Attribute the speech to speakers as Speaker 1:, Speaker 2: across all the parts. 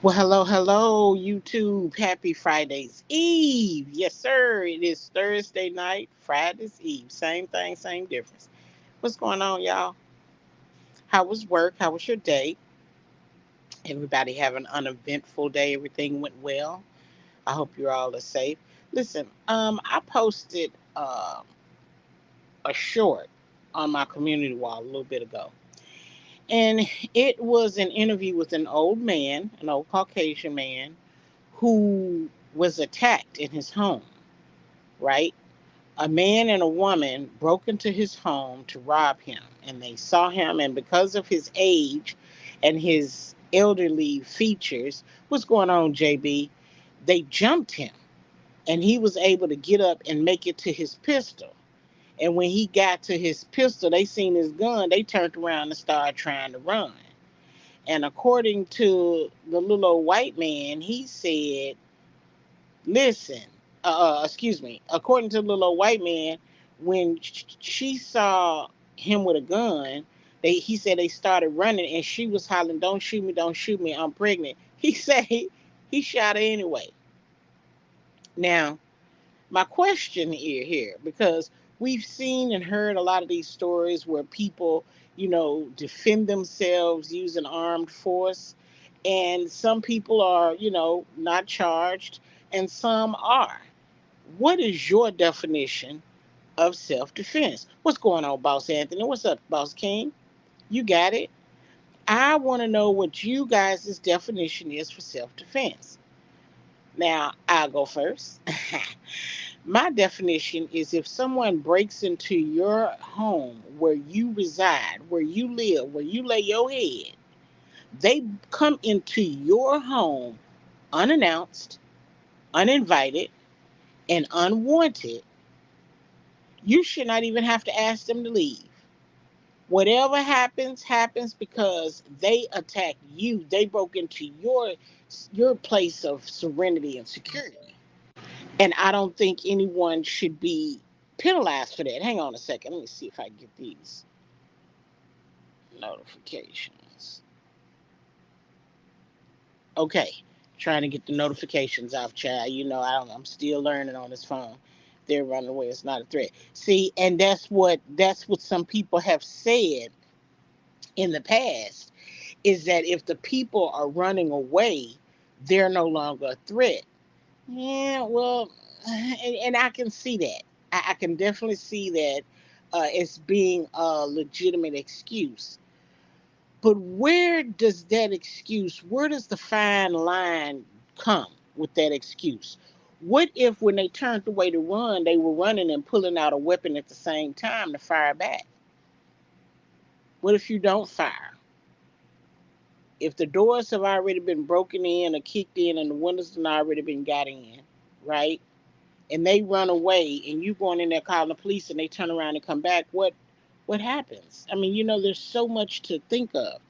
Speaker 1: Well, hello, hello, YouTube. Happy Friday's Eve. Yes, sir. It is Thursday night, Friday's Eve. Same thing, same difference. What's going on, y'all? How was work? How was your day? Everybody have an uneventful day. Everything went well. I hope you're all are safe. Listen, I posted a short on my community wall a little bit ago. And it was an interview with an old man, an old Caucasian man, who was attacked in his home, right? A man and a woman broke into his home to rob him, and they saw him, and because of his age and his elderly features, what's going on, JB? They jumped him, and he was able to get up and make it to his pistol. And when he got to his pistol, they seen his gun, they turned around and started trying to run. And according to the little old white man, he said, listen, excuse me, according to the little old white man, when she saw him with a gun, he said they started running and she was hollering, don't shoot me, I'm pregnant. He said he shot her anyway. Now, my question here, because we've seen and heard a lot of these stories where people, defend themselves using armed force, and some people are, not charged, and some are. What is your definition of self-defense? What's going on, Boss Anthony? What's up, Boss King? You got it. I want to know what you guys' definition is for self-defense. Now, I'll go first. My definition is if someone breaks into your home where you reside, where you live, where you lay your head, they come into your home unannounced, uninvited, and unwanted, you should not even have to ask them to leave. Whatever happens, happens because they attacked you. They broke into your place of serenity and security. And I don't think anyone should be penalized for that. Hang on a second. Let me see if I get these notifications. Okay. Trying to get the notifications off, child. I'm still learning on this phone. They're running away. It's not a threat. See, and that's what some people have said in the past, is that if the people are running away, they're no longer a threat. Yeah, well, and I can see that. I can definitely see that as being a legitimate excuse. But where does the fine line come with that excuse? What if when they turned away to run, they were running and pulling out a weapon at the same time to fire back? What if you don't fire? If the doors have already been broken in or kicked in and the windows have already been got in, right? And they run away and you going in there calling the police and they turn around and come back, what happens? I mean, there's so much to think of.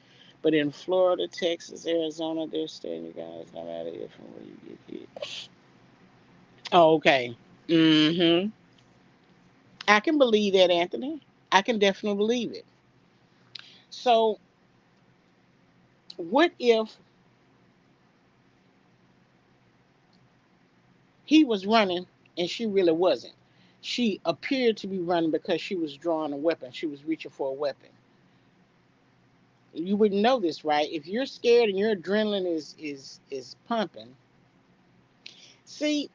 Speaker 1: But in Florida, Texas, Arizona, they're staying, you guys, no matter if and where you get hit. Oh, okay. Mm-hmm. I can believe that, Anthony. I can definitely believe it. So what if he was running and she really wasn't? She appeared to be running because she was drawing a weapon. She was reaching for a weapon. You wouldn't know this, right? If you're scared and your adrenaline is pumping. See,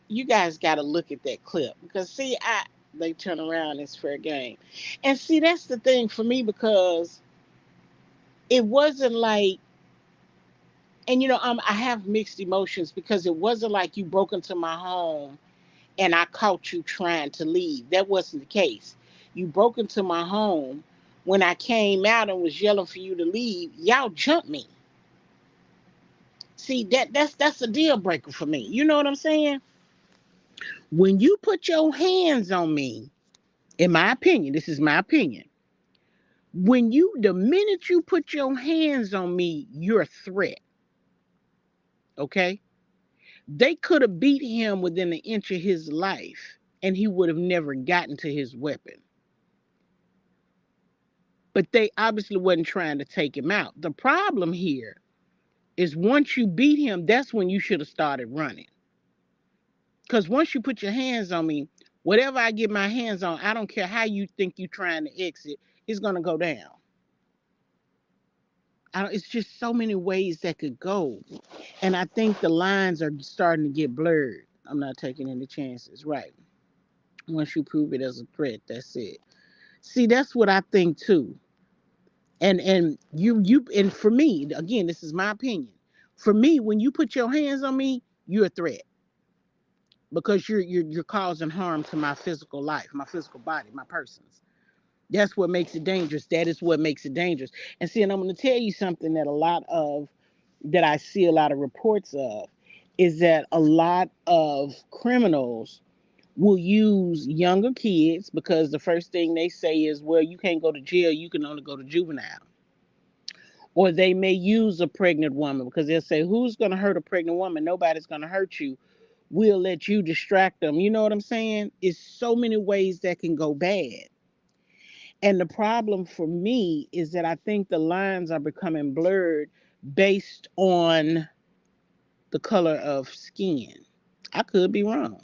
Speaker 1: you guys got to look at that clip because see, they turn around, it's fair game, and see that's the thing for me because it wasn't like, and I have mixed emotions because it wasn't like you broke into my home and I caught you trying to leave. That wasn't the case. You broke into my home. When I came out and was yelling for you to leave, y'all jumped me. See, that's a deal breaker for me. You know what I'm saying? When you put your hands on me, in my opinion, this is my opinion. The minute you put your hands on me, you're a threat. Okay? They could have beat him within an inch of his life and he would have never gotten to his weapon. But they obviously wasn't trying to take him out. The problem here is once you beat him, that's when you should have started running. Because once you put your hands on me, whatever I get my hands on, I don't care how you think you're trying to exit, it's going to go down. It's just so many ways that could go. And I think the lines are starting to get blurred. I'm not taking any chances. Right. Once you prove it as a threat, that's it. See, that's what I think too. And and for me, again, this is my opinion. For me, when you put your hands on me, you're a threat because you're causing harm to my physical life, my physical body, my persons. That's what makes it dangerous. That is what makes it dangerous. And see, and I'm going to tell you something that I see a lot of reports of is that a lot of criminals will use younger kids because the first thing they say is, well, you can't go to jail, you can only go to juvenile. Or they may use a pregnant woman because they'll say, who's going to hurt a pregnant woman? Nobody's going to hurt you. We'll let you distract them. You know what I'm saying? It's so many ways that can go bad. And the problem for me is that I think the lines are becoming blurred based on the color of skin. I could be wrong.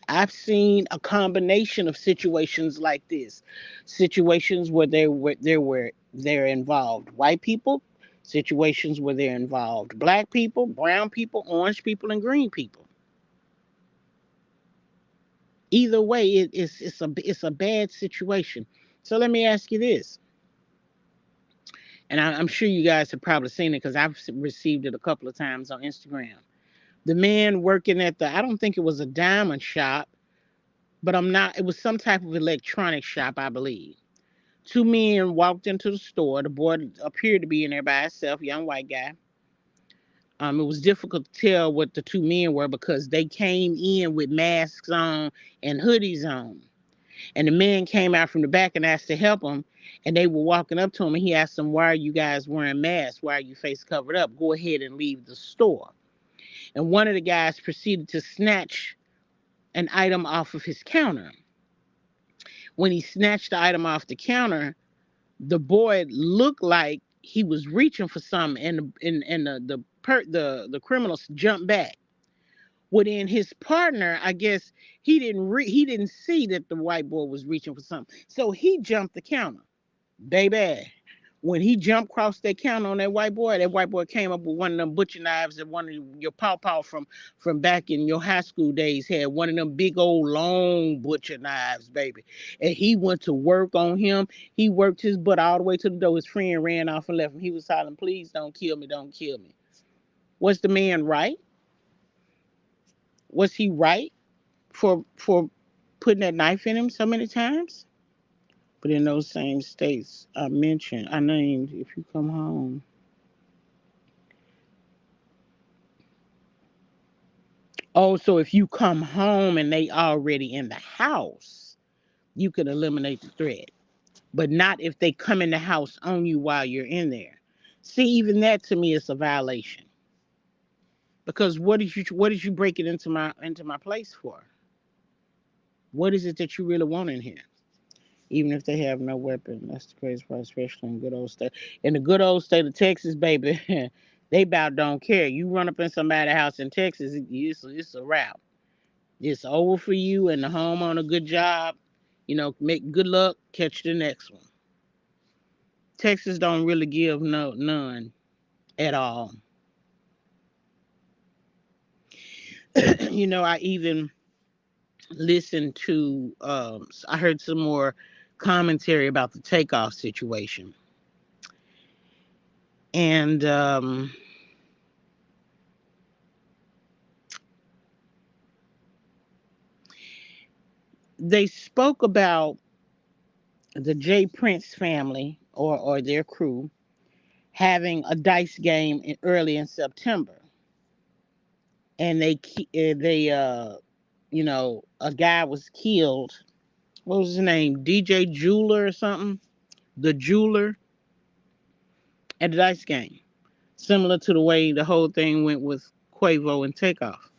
Speaker 1: I've seen a combination of situations like this. Situations where they're involved white people, situations where they're involved black people, brown people, orange people, and green people. Either way, it's a bad situation. So let me ask you this, and I'm sure you guys have probably seen it because I've received it a couple of times on Instagram. The man working at I don't think it was a diamond shop, but it was some type of electronic shop, I believe. Two men walked into the store. The boy appeared to be in there by himself, young white guy. It was difficult to tell what the two men were because they came in with masks on and hoodies on. And the man came out from the back and asked to help him. And they were walking up to him and he asked them, why are you guys wearing masks? Why are you face covered up? Go ahead and leave the store. And one of the guys proceeded to snatch an item off of his counter. When he snatched the item off the counter, the boy looked like he was reaching for something, and the criminals jumped back. Within his partner, I guess he didn't see that the white boy was reaching for something, so he jumped the counter, baby. When he jumped across that counter on that white boy came up with one of them butcher knives that one of your pawpaw from back in your high school days had, one of them big old long butcher knives, baby. And he went to work on him. He worked his butt all the way to the door. His friend ran off and left him. He was hollering, please don't kill me, don't kill me. Was the man right? Was he right for putting that knife in him so many times? But in those same states I named, if you come home. Oh, so if you come home and they already in the house, you can eliminate the threat. But not if they come in the house on you while you're in there. See, even that to me is a violation. Because what did you break it into my place for? What is it that you really want in here? Even if they have no weapon. That's the crazy part, especially in good old state. In the good old state of Texas, baby, they about don't care. You run up in somebody's house in Texas, it's a wrap. It's over for you and the homeowner. Good job. Make good luck. Catch the next one. Texas don't really give none at all. I even listened to. I heard some more commentary about the takeoff situation, and they spoke about the J Prince family or their crew having a dice game early in September, and a guy was killed. What was his name? DJ Jeweler or something? The jeweler at the dice game. Similar to the way the whole thing went with Quavo and Takeoff.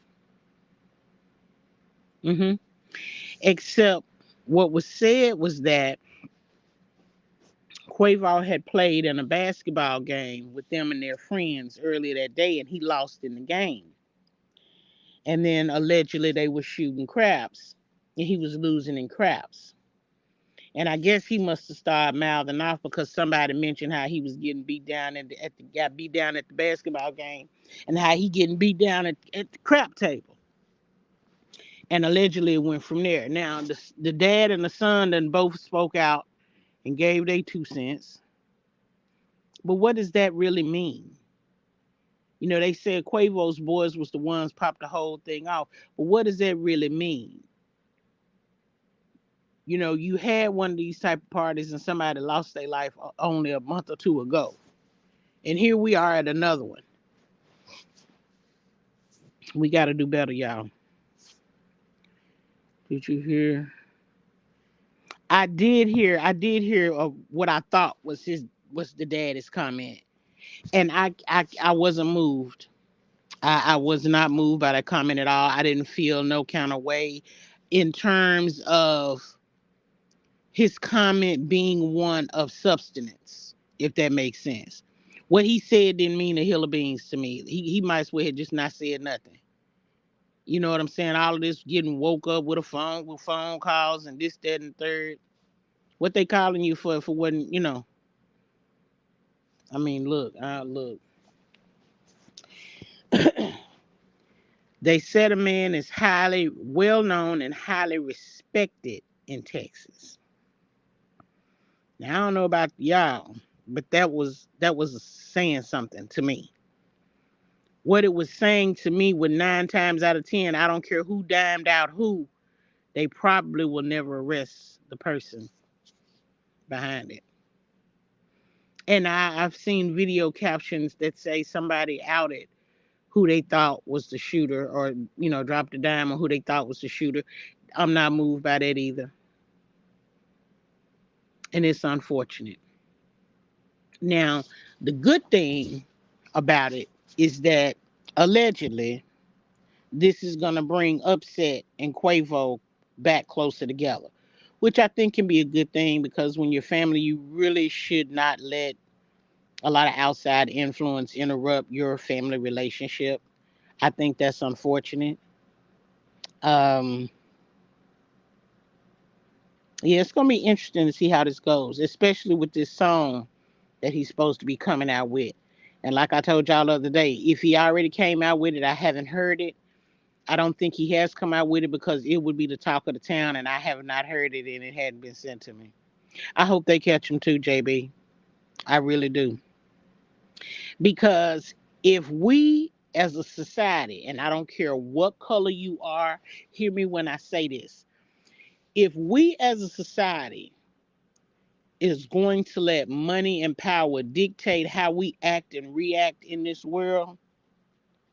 Speaker 1: hmm Except what was said was that Quavo had played in a basketball game with them and their friends earlier that day, and he lost in the game. And then allegedly they were shooting craps, and he was losing in craps. And I guess he must have started mouthing off because somebody mentioned how he was getting beat down got beat down at the basketball game, and how he getting beat down at the crap table. And allegedly it went from there. Now the dad and the son then both spoke out and gave their 2 cents. But what does that really mean? They said Quavo's boys was the ones popped the whole thing off. But what does that really mean? You had one of these type of parties and somebody lost their life only a month or two ago. And here we are at another one. We got to do better, y'all. Did you hear? I did hear what I thought was the daddy's comment. And I wasn't moved. I was not moved by that comment at all. I didn't feel no kind of way in terms of his comment being one of substance, if that makes sense. What he said didn't mean a hill of beans to me. He might as well have just not said nothing. You know what I'm saying? All of this getting woke up with with phone calls and this, that, and third. What they calling you for wasn't. I mean, look. They said a man is highly well known and highly respected in Texas. Now I don't know about y'all, but that was saying something to me. What it was saying to me was 9 times out of 10, I don't care who dimed out who, they probably will never arrest the person behind it. And I've seen video captions that say somebody outed who they thought was the shooter, or dropped a dime on who they thought was the shooter. I'm not moved by that either. And it's unfortunate. Now, the good thing about it is that allegedly this is going to bring Upset and Quavo back closer together, which I think can be a good thing, because when you're family, you really should not let a lot of outside influence interrupt your family relationship. I think that's unfortunate. Um, yeah, it's going to be interesting to see how this goes, especially with this song that he's supposed to be coming out with. And like I told y'all the other day, if he already came out with it, I haven't heard it. I don't think he has come out with it because it would be the talk of the town, and I have not heard it, and it hadn't been sent to me. I hope they catch him too, JB. I really do. Because if we as a society, and I don't care what color you are, hear me when I say this. If we as a society is going to let money and power dictate how we act and react in this world,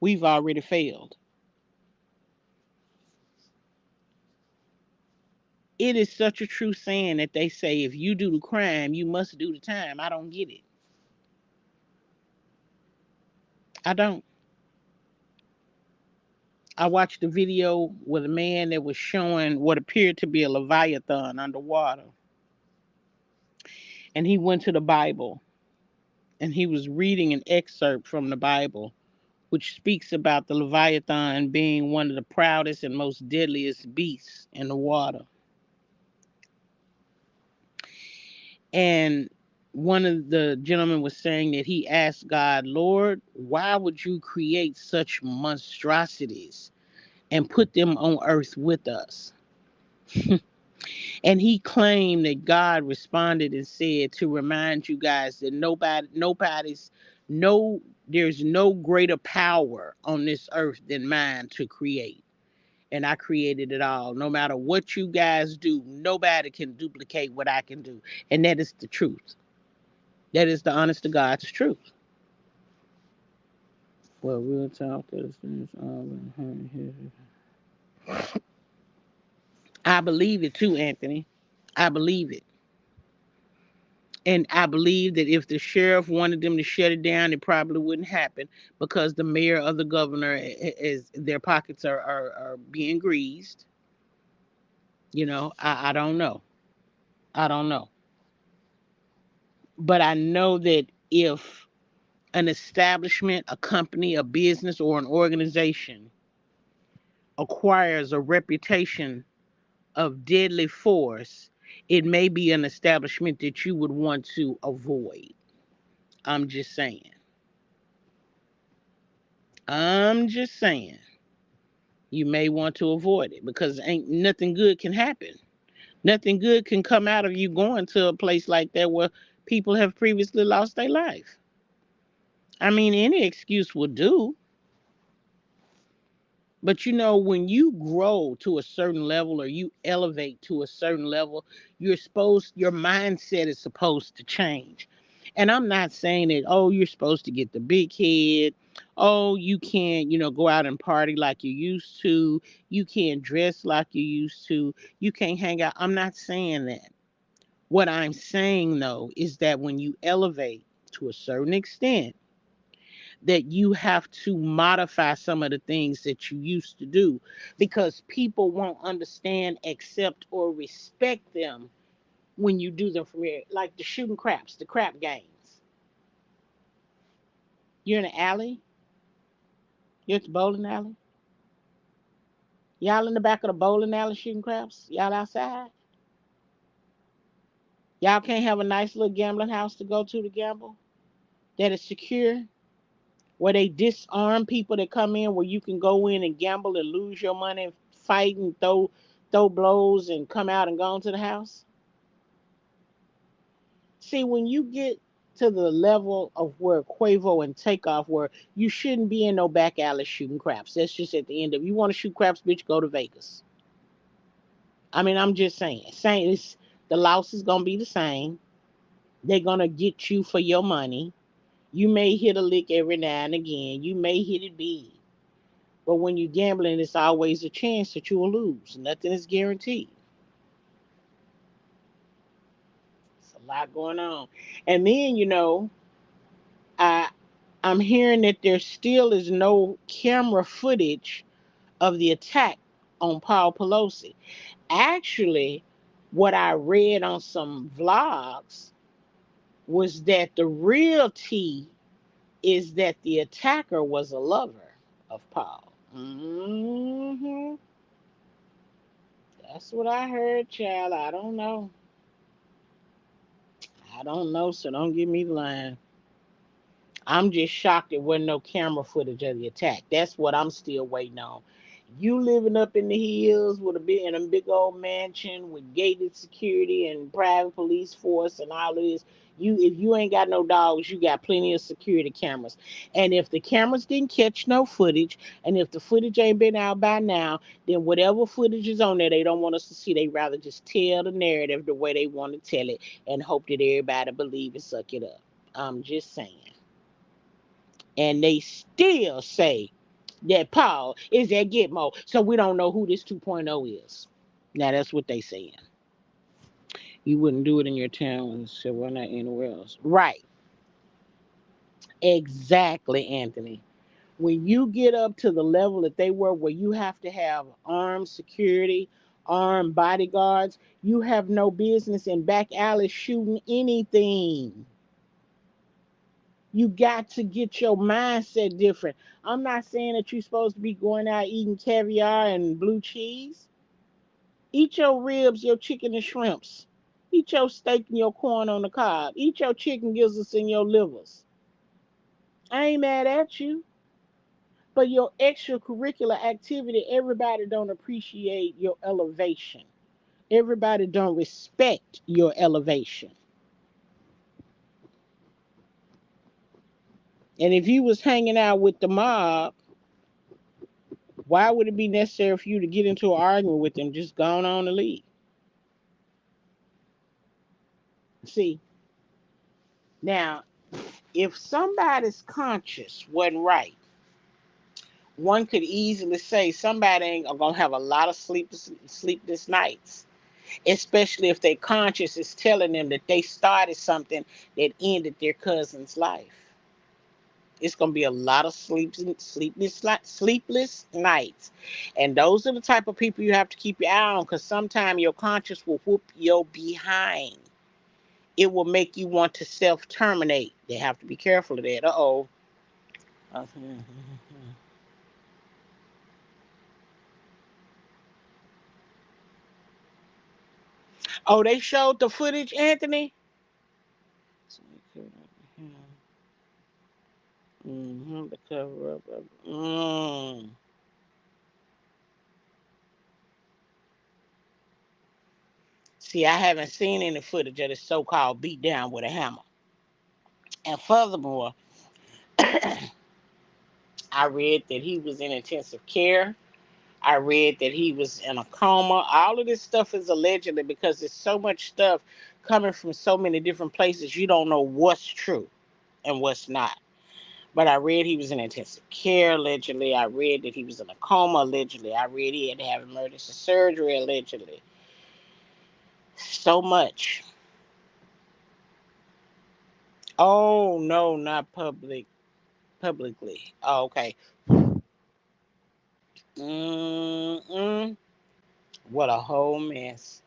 Speaker 1: we've already failed. It is such a true saying that they say if you do the crime, you must do the time. I don't get it. I don't. I watched a video with a man that was showing what appeared to be a leviathan underwater. And he went to the Bible and he was reading an excerpt from the Bible, which speaks about the leviathan being one of the proudest and most deadliest beasts in the water. And one of the gentlemen was saying that he asked God, Lord, why would you create such monstrosities and put them on earth with us? And he claimed that God responded and said to remind you guys that no, there's no greater power on this earth than mine to create. And I created it all. No matter what you guys do, nobody can duplicate what I can do. And that is the truth. That is the honest to God's truth. Well, real talk. I believe it too, Anthony. I believe it. And I believe that if the sheriff wanted them to shut it down, it probably wouldn't happen, because the mayor or the governor is their pockets are being greased. I don't know. I don't know. But I know that if an establishment, a company, a business, or an organization acquires a reputation of deadly force, it may be an establishment that you would want to avoid. I'm just saying. I'm just saying. You may want to avoid it because ain't nothing good can happen. Nothing good can come out of you going to a place like that where people have previously lost their life. I mean, any excuse will do. But when you grow to a certain level or you elevate to a certain level, your mindset is supposed to change. And I'm not saying that, oh, you're supposed to get the big head. Oh, you can't, go out and party like you used to. You can't dress like you used to. You can't hang out. I'm not saying that. What I'm saying, though, is that when you elevate to a certain extent, that you have to modify some of the things that you used to do because people won't understand, accept, or respect them when you do them from here. Like the shooting craps, the crap games. You're in the alley, you're at the bowling alley. Y'all in the back of the bowling alley shooting craps? Y'all outside? Y'all can't have a nice little gambling house to go to gamble that is secure, where they disarm people that come in, where you can go in and gamble and lose your money and fight and throw blows and come out and go into the house. See, when you get to the level of where Quavo and Takeoff were, you shouldn't be in no back alley shooting craps. That's just at the end of. You want to shoot craps, bitch, go to Vegas. I mean, I'm just saying. The loss is gonna be the same. They're gonna get you for your money. You may hit a lick every now and again. You may hit it big. But when you're gambling, it's always a chance that you will lose. Nothing is guaranteed. It's a lot going on. And then, I I'm hearing that there still is no camera footage of the attack on Paul Pelosi. Actually, what I read on some vlogs was that the real tea is that the attacker was a lover of Paul. That's what I heard, child. I don't know. I don't know, so don't give me the line. I'm just shocked there wasn't no camera footage of the attack. That's what I'm still waiting on. You living up in the hills with in a big old mansion with gated security and private police force and all of this. If you ain't got no dogs, you got plenty of security cameras. And if the cameras didn't catch no footage, and if the footage ain't been out by now, then whatever footage is on there, they don't want us to see. They rather just tell the narrative the way they want to tell it and hope that everybody believe and suck it up. I'm just saying. And they still say that Paul is that Gitmo, so we don't know who this 2.0 is. Now that's what they saying. You wouldn't do it in your town, so why not anywhere else? Right. Exactly, Anthony. When you get up to the level that they were, where you have to have armed security, armed bodyguards, you have no business in back alleys shooting anything. You got to get your mindset different. I'm not saying that you're supposed to be going out eating caviar and blue cheese. Eat your ribs, your chicken and shrimps. Eat your steak and your corn on the cob. Eat your chicken gizzards and your livers. I ain't mad at you. But your extracurricular activity, everybody don't appreciate your elevation. Everybody don't respect your elevation. And if you was hanging out with the mob, why would it be necessary for you to get into an argument with them? Just go on and leave. See, now, if somebody's conscience wasn't right, one could easily say somebody ain't gonna have a lot of sleepless nights, especially if their conscience is telling them that they started something that ended their cousin's life. It's gonna be a lot of sleepless nights, and those are the type of people you have to keep your eye on, because sometimes your conscience will whoop your behind it will make you want to self-terminate. They have to be careful of that. Uh-oh. Oh, they showed the footage, Anthony? Mm-hmm, the cover up of See, I haven't seen any footage of this so-called beat down with a hammer. And furthermore, I read that he was in intensive care. I read that he was in a coma. All of this stuff is allegedly, because there's so much stuff coming from so many different places. You don't know what's true and what's not. But I read he was in intensive care, allegedly. I read that he was in a coma, allegedly. I read he had to have emergency surgery, allegedly. So much. Oh, no, not publicly. Oh, okay. Mm-mm. What a whole mess.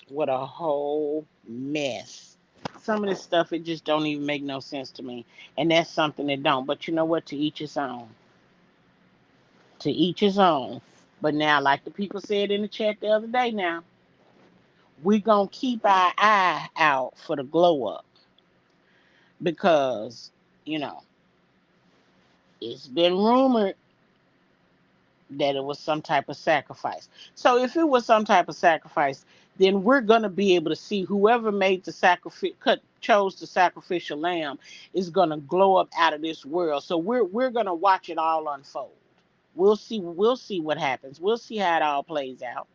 Speaker 1: What a whole mess. Some of this stuff, it just don't even make no sense to me. And that's something that don't. But you know what? To each his own. To each his own. But now, like the people said in the chat the other day now, we gonna keep our eye out for the glow up. Because, you know, it's been rumored that it was some type of sacrifice. So if it was some type of sacrifice, then we're gonna be able to see whoever made the chose the sacrificial lamb is gonna glow up out of this world. So we're gonna watch it all unfold. We'll see what happens. We'll see how it all plays out.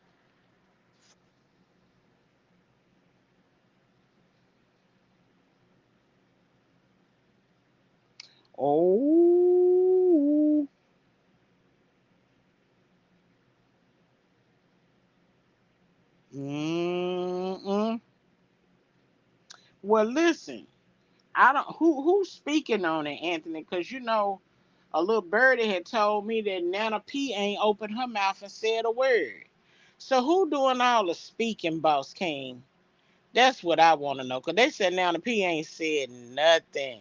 Speaker 1: Oh, mm-mm. Well, listen, I don't who's speaking on it, Anthony, because you know a little birdie had told me that Nana P ain't opened her mouth and said a word. So who doing all the speaking, Boss King? That's what I want to know. Cause they said Nana P ain't said nothing.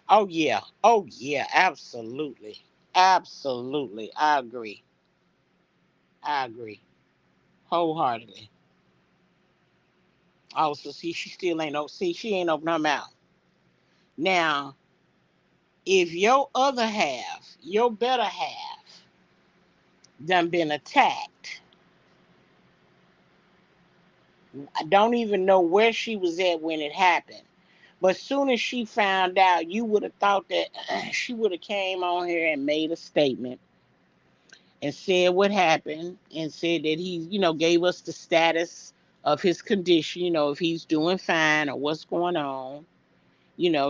Speaker 1: Oh yeah. Oh yeah. Absolutely. Absolutely. I agree. I agree. Wholeheartedly. Oh, so see, she still ain't see, she ain't opened her mouth. Now, if your other half, your better half, done been attacked, I don't even know where she was at when it happened. But soon as she found out, you would have thought that she would have came on here and made a statement and said what happened and said that he, gave us the status of his condition, if he's doing fine or what's going on.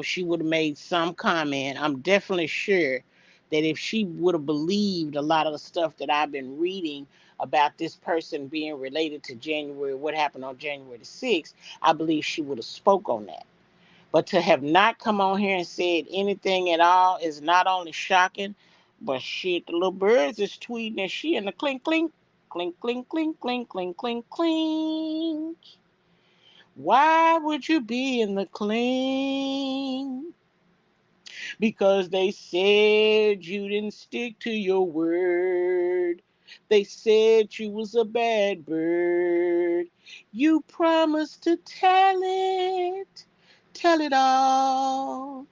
Speaker 1: She would have made some comment. I'm definitely sure that if she would have believed a lot of the stuff that I've been reading about this person being related to what happened on January the 6th, I believe she would have spoke on that. But to have not come on here and said anything at all is not only shocking, but shit, the little birds is tweeting that she in the clink clink, clink clink clink clink clink clink clink. Why would you be in the clink? Because they said you didn't stick to your word. They said you was a bad bird. You promised to tell it all.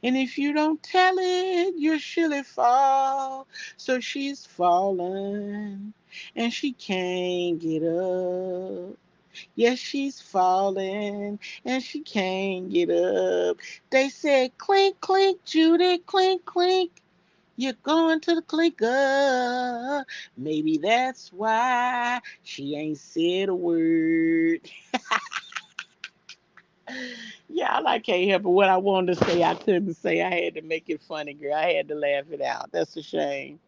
Speaker 1: And if you don't tell it, you'll surely fall. So she's fallen and she can't get up. Yes, she's falling and she can't get up. They said, clink, clink, Judy, clink, clink. You're going to the clinker. Maybe that's why she ain't said a word. Yeah, I can't help it. What I wanted to say, I couldn't say. I had to make it funny, girl. I had to laugh it out. That's a shame.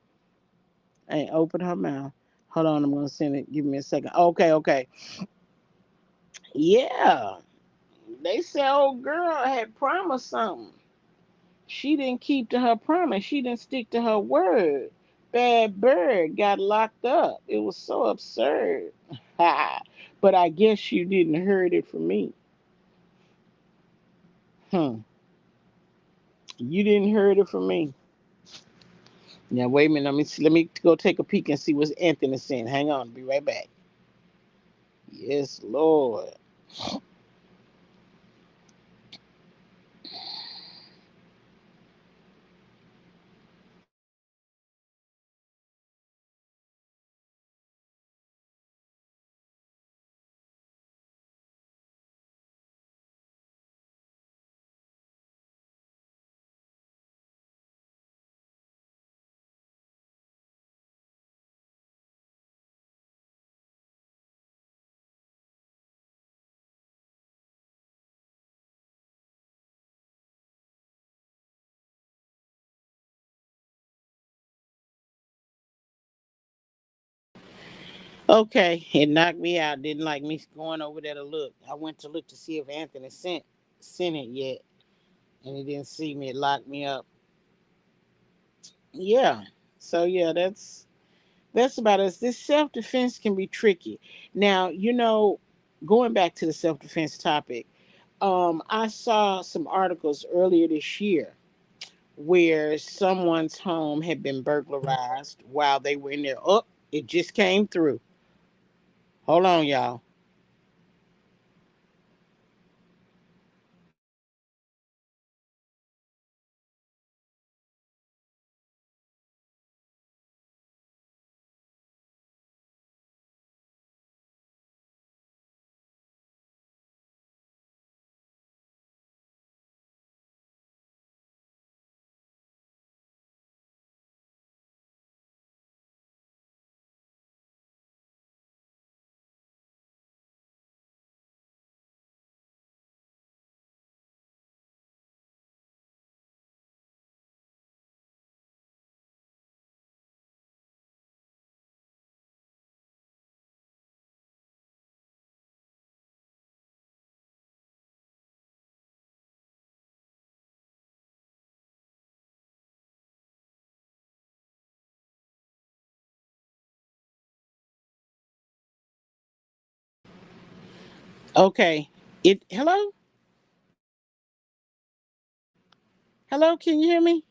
Speaker 1: I ain't open her mouth. Hold on, I'm gonna send it. Give me a second. Okay, okay. Yeah. They said old girl had promised something. She didn't keep to her promise. She didn't stick to her word. Bad bird got locked up. It was so absurd. But I guess you didn't heard it from me. Hmm. You didn't heard it from me. Now wait a minute. Let me go take a peek and see what's Anthony saying. Hang on. Be right back. Yes, Lord. Okay, it knocked me out. Didn't like me going over there to look. I went to look to see if Anthony sent it yet, and he didn't see me. It locked me up. Yeah. So yeah, that's about us. This self defense can be tricky. Now, going back to the self defense topic, I saw some articles earlier this year where someone's home had been burglarized while they were in there. Oh, it just came through. Hold on, y'all. Okay. Hello? Hello, can you hear me?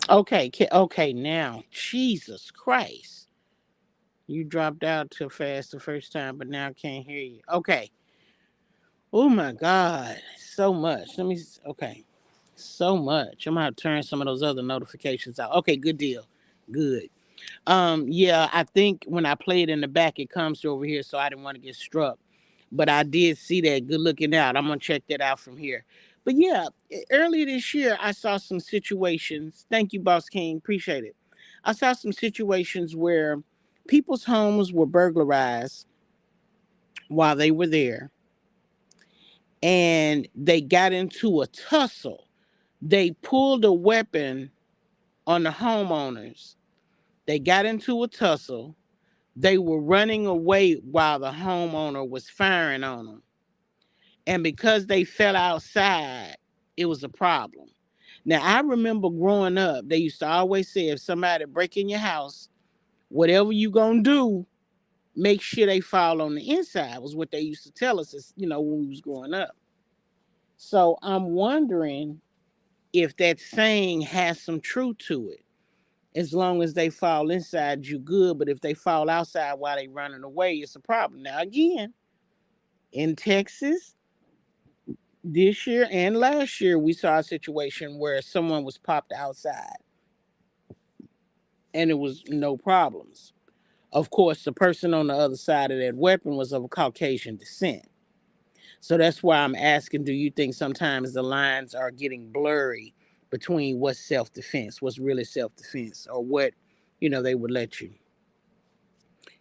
Speaker 1: Okay, okay, now. Jesus Christ. You dropped out too fast the first time, but now I can't hear you. Okay. Oh my God. So much. Okay. So much. I'm gonna have to turn some of those other notifications out. Okay, good deal. Good. Yeah, I think when I play it in the back, it comes to over here, so I didn't want to get struck. But I did see that. Good looking out. I'm gonna check that out from here. But yeah, earlier this year I saw some situations. Thank you, Boss King. Appreciate it. I saw some situations where people's homes were burglarized while they were there, and they got into a tussle. They pulled a weapon on the homeowners. They got into a tussle. They were running away while the homeowner was firing on them. And because they fell outside, it was a problem. Now, I remember growing up, they used to always say if somebody break in your house, whatever you gonna do, make sure they fall on the inside, was what they used to tell us, as, when we was growing up. So I'm wondering if that saying has some truth to it. As long as they fall inside, you good. But if they fall outside while they running away, it's a problem. Now, again, in Texas, this year and last year, we saw a situation where someone was popped outside and it was no problems. Of course, the person on the other side of that weapon was of Caucasian descent. So that's why I'm asking, do you think sometimes the lines are getting blurry between what's self-defense, what's really self-defense, or what, they would let you?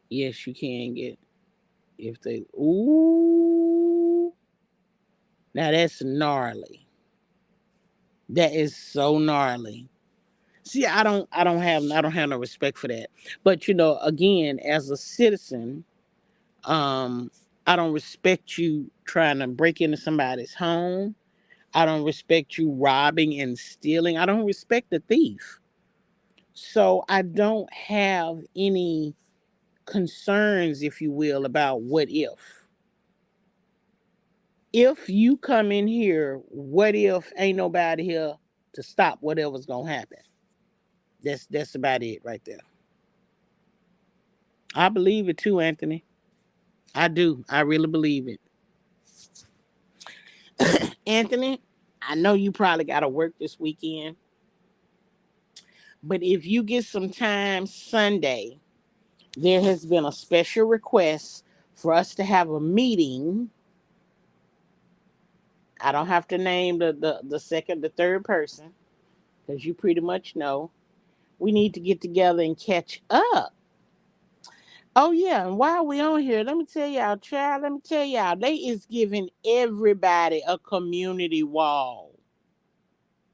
Speaker 1: Yes, you can get, if they, ooh, now that's gnarly. That is so gnarly. See, I don't have no respect for that. But again, as a citizen, I don't respect you trying to break into somebody's home. I don't respect you robbing and stealing. I don't respect the thief. So I don't have any concerns, if you will, about what if. If you come in here, what if ain't nobody here to stop whatever's gonna happen? That's about it right there. I believe it too, Anthony. I do. I really believe it. Anthony, I know you probably got to work this weekend, but if you get some time Sunday, there has been a special request for us to have a meeting. I don't have to name the second, the third person, because you pretty much know. We need to get together and catch up. Oh yeah, and while we on here, let me tell y'all, child, let me tell y'all, they is giving everybody a community wall.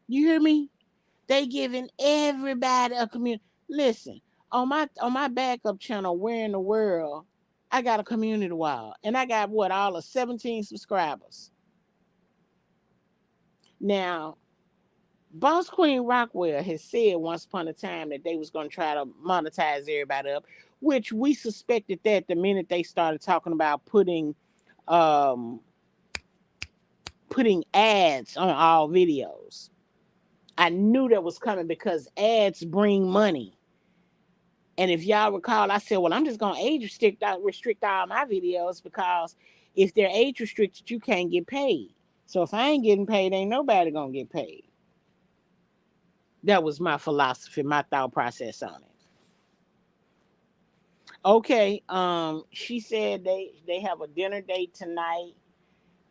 Speaker 1: You hear me? They giving everybody a community. Listen, on my backup channel, Where in the World, I got a community wall, and I got what, all of 17 subscribers. Now, Boss Queen Rockwell has said once upon a time that they was gonna try to monetize everybody up, which we suspected that the minute they started talking about um putting ads on all videos. I knew that was coming because ads bring money. And if y'all recall, I said, well, I'm just gonna restrict all my videos, because if they're age restricted, you can't get paid. So if I ain't getting paid, ain't nobody gonna get paid. That was my philosophy, my thought process on it. Okay, she said they have a dinner date tonight,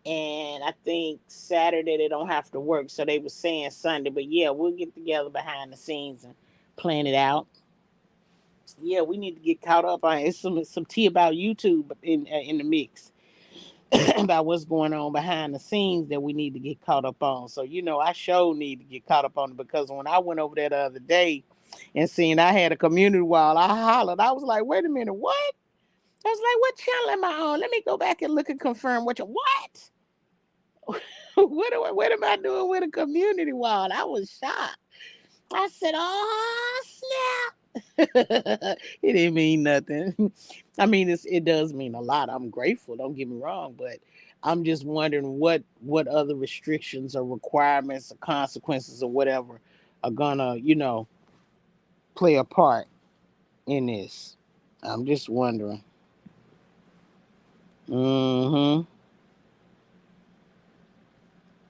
Speaker 1: and I think Saturday they don't have to work, so they were saying Sunday. But yeah, we'll get together behind the scenes and plan it out. Yeah, we need to get caught up on it. It's some tea about YouTube in the mix about what's going on behind the scenes that we need to get caught up on. So I sure need to get caught up on it, because when I went over there the other day and seen I had a community wall, I hollered. I was like, wait a minute, what? I was like, what channel am I on? Let me go back and look and confirm what. What am I doing with a community wall? I was shocked. I said, oh snap. It didn't mean nothing. I mean, it does mean a lot. I'm grateful. Don't get me wrong, but I'm just wondering what other restrictions or requirements or consequences or whatever are gonna play a part in this. I'm just wondering. Mm-hmm.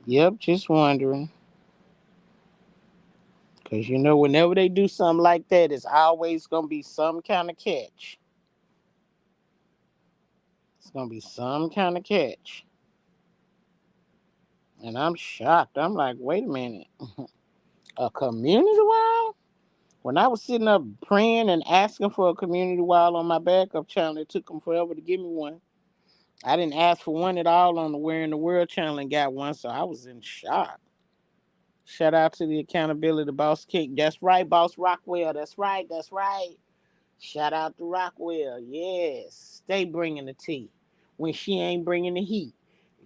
Speaker 1: Yep, just wondering. Because whenever they do something like that, it's always gonna be some kind of catch. It's gonna be some kind of catch. And I'm shocked. I'm like, wait a minute. A community wall? When I was sitting up praying and asking for a community wall on my backup channel, it took them forever to give me one. I didn't ask for one at all on the Where in the World channel and got one, so I was in shock. Shout out to the accountability boss kick. That's right, boss Rockwell. That's right. That's right. Shout out to Rockwell. Yes. Stay bringing the tea when she ain't bringing the heat.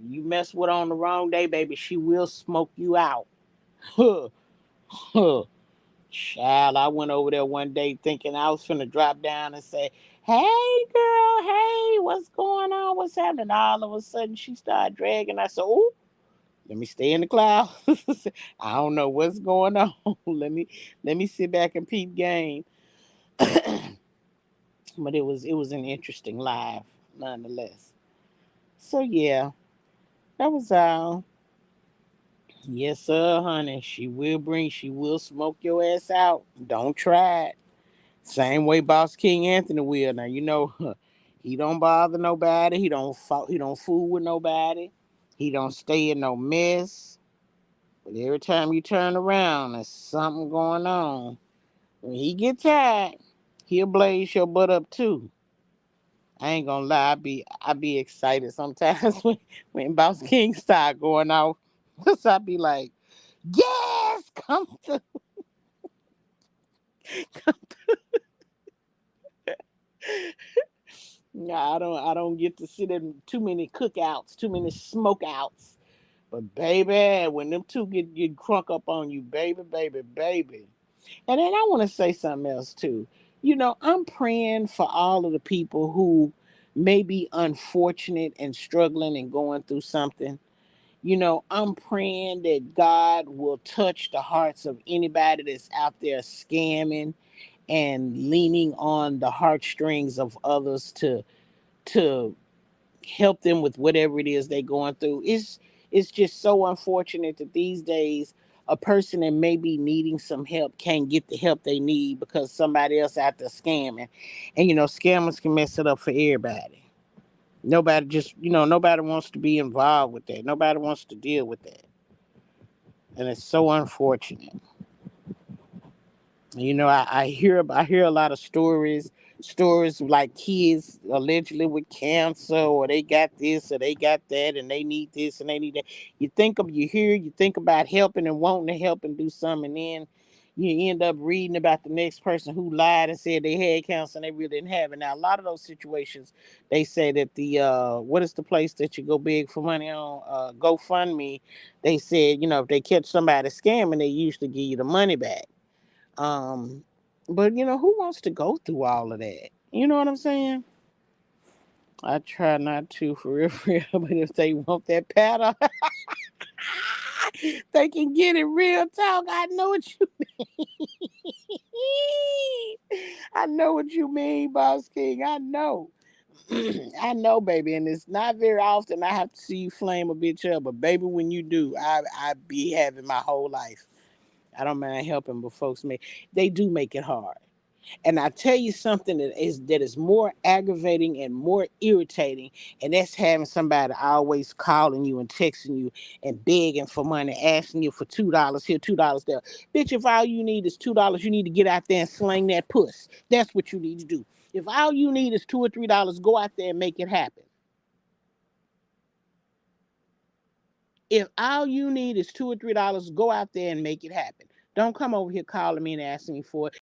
Speaker 1: You mess with her on the wrong day, baby, she will smoke you out. Huh. Huh. Child, I went over there one day thinking I was finna drop down and say, "Hey, girl, hey, what's going on? What's happening?" All of a sudden, she started dragging. I said, "Oh, let me stay in the cloud. I don't know what's going on. let me sit back and peep game." But it was an interesting live, nonetheless. So yeah, that was all. Yes, sir, honey. She will smoke your ass out. Don't try it. Same way Boss King Anthony will. Now you know he don't bother nobody. He don't fool with nobody. He don't stay in no mess. But every time you turn around, there's something going on. When he get tired, he'll blaze your butt up too. I ain't gonna lie, I be excited sometimes when Boss King start going off. Cause I be like, yes, come to. Nah, I don't get to sit in too many cookouts, too many smokeouts. But baby, when them two get crunk up on you, baby, baby, baby. And then I want to say something else too. I'm praying for all of the people who may be unfortunate and struggling and going through something. I'm praying that God will touch the hearts of anybody that's out there scamming and leaning on the heartstrings of others to help them with whatever it is they're going through. It's just so unfortunate that these days a person that may be needing some help can't get the help they need because somebody else out there scamming. And scammers can mess it up for everybody. Nobody wants to be involved with that. Nobody wants to deal with that. And it's so unfortunate. I hear a lot of stories like kids allegedly with cancer, or they got this or they got that, and they need this and they need that. You think about helping and wanting to help and do something, and then you end up reading about the next person who lied and said they had cancer and they really didn't have it. Now, a lot of those situations, they say that the what is the place that you go big for money on? GoFundMe. They said, if they catch somebody scamming, they usually give you the money back. um, but who wants to go through all of that? You know what I'm saying? I try not to, for real, for real. But if they want that paddle, they can get it. Real talk. I know what you mean. I know what you mean, Boss King. I know. I know, baby, and it's not very often I have to see you flame a bitch up, but baby, when you do, I be having my whole life. I don't mind helping, but folks they do make it hard. And I tell you something that is more aggravating and more irritating, and that's having somebody always calling you and texting you and begging for money, asking you for $2 here, $2 there. Bitch, if all you need is $2, you need to get out there and sling that puss. That's what you need to do. If all you need is $2 or $3, go out there and make it happen. If all you need is $2 or $3, go out there and make it happen. Don't come over here calling me and asking me for it.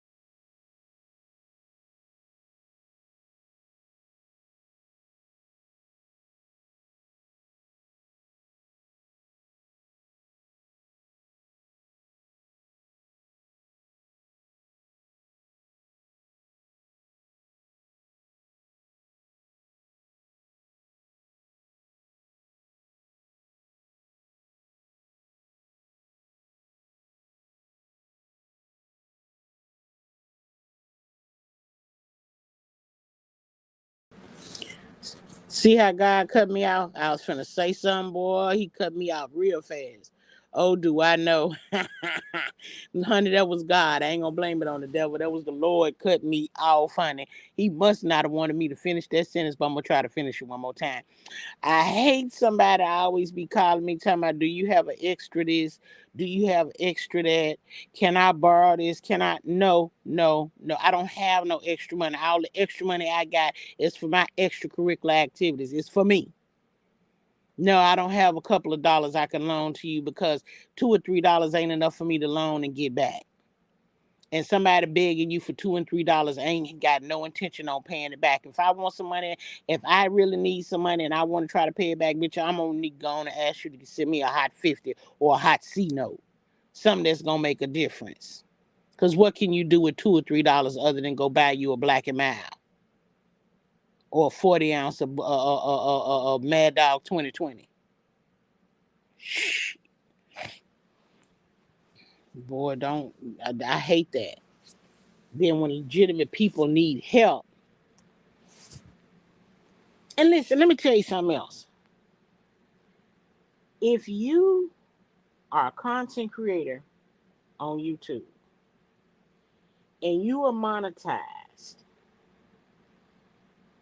Speaker 1: See how God cut me out? I was finna say something, boy. He cut me out real fast. Oh, do I know? Honey, that was God. I ain't gonna blame it on the devil. That was the Lord cutting me off, honey. He must not have wanted me to finish that sentence, but I'm gonna try to finish it one more time. I hate somebody always be calling me, talking about, do you have an extra this? Do you have extra that? Can I borrow this? Can I? No, no, no. I don't have no extra money. All the extra money I got is for my extracurricular activities. It's for me. No, I don't have a couple of dollars I can loan to you because $2 or $3 ain't enough for me to loan and get back. And somebody begging you for $2 and $3 ain't got no intention on paying it back. If I want some money, if I really need some money and I want to try to pay it back, bitch, I'm gonna need to go on and ask you to send me a hot 50 or a hot C note. Something that's gonna make a difference. Cause what can you do with $2 or $3 other than go buy you a Black and Mild or a 40 ounce of Mad Dog 2020? Shh, boy, don't. I hate that. Then when legitimate people need help, and listen, let me tell you something else. If you are a content creator on YouTube and you are monetized,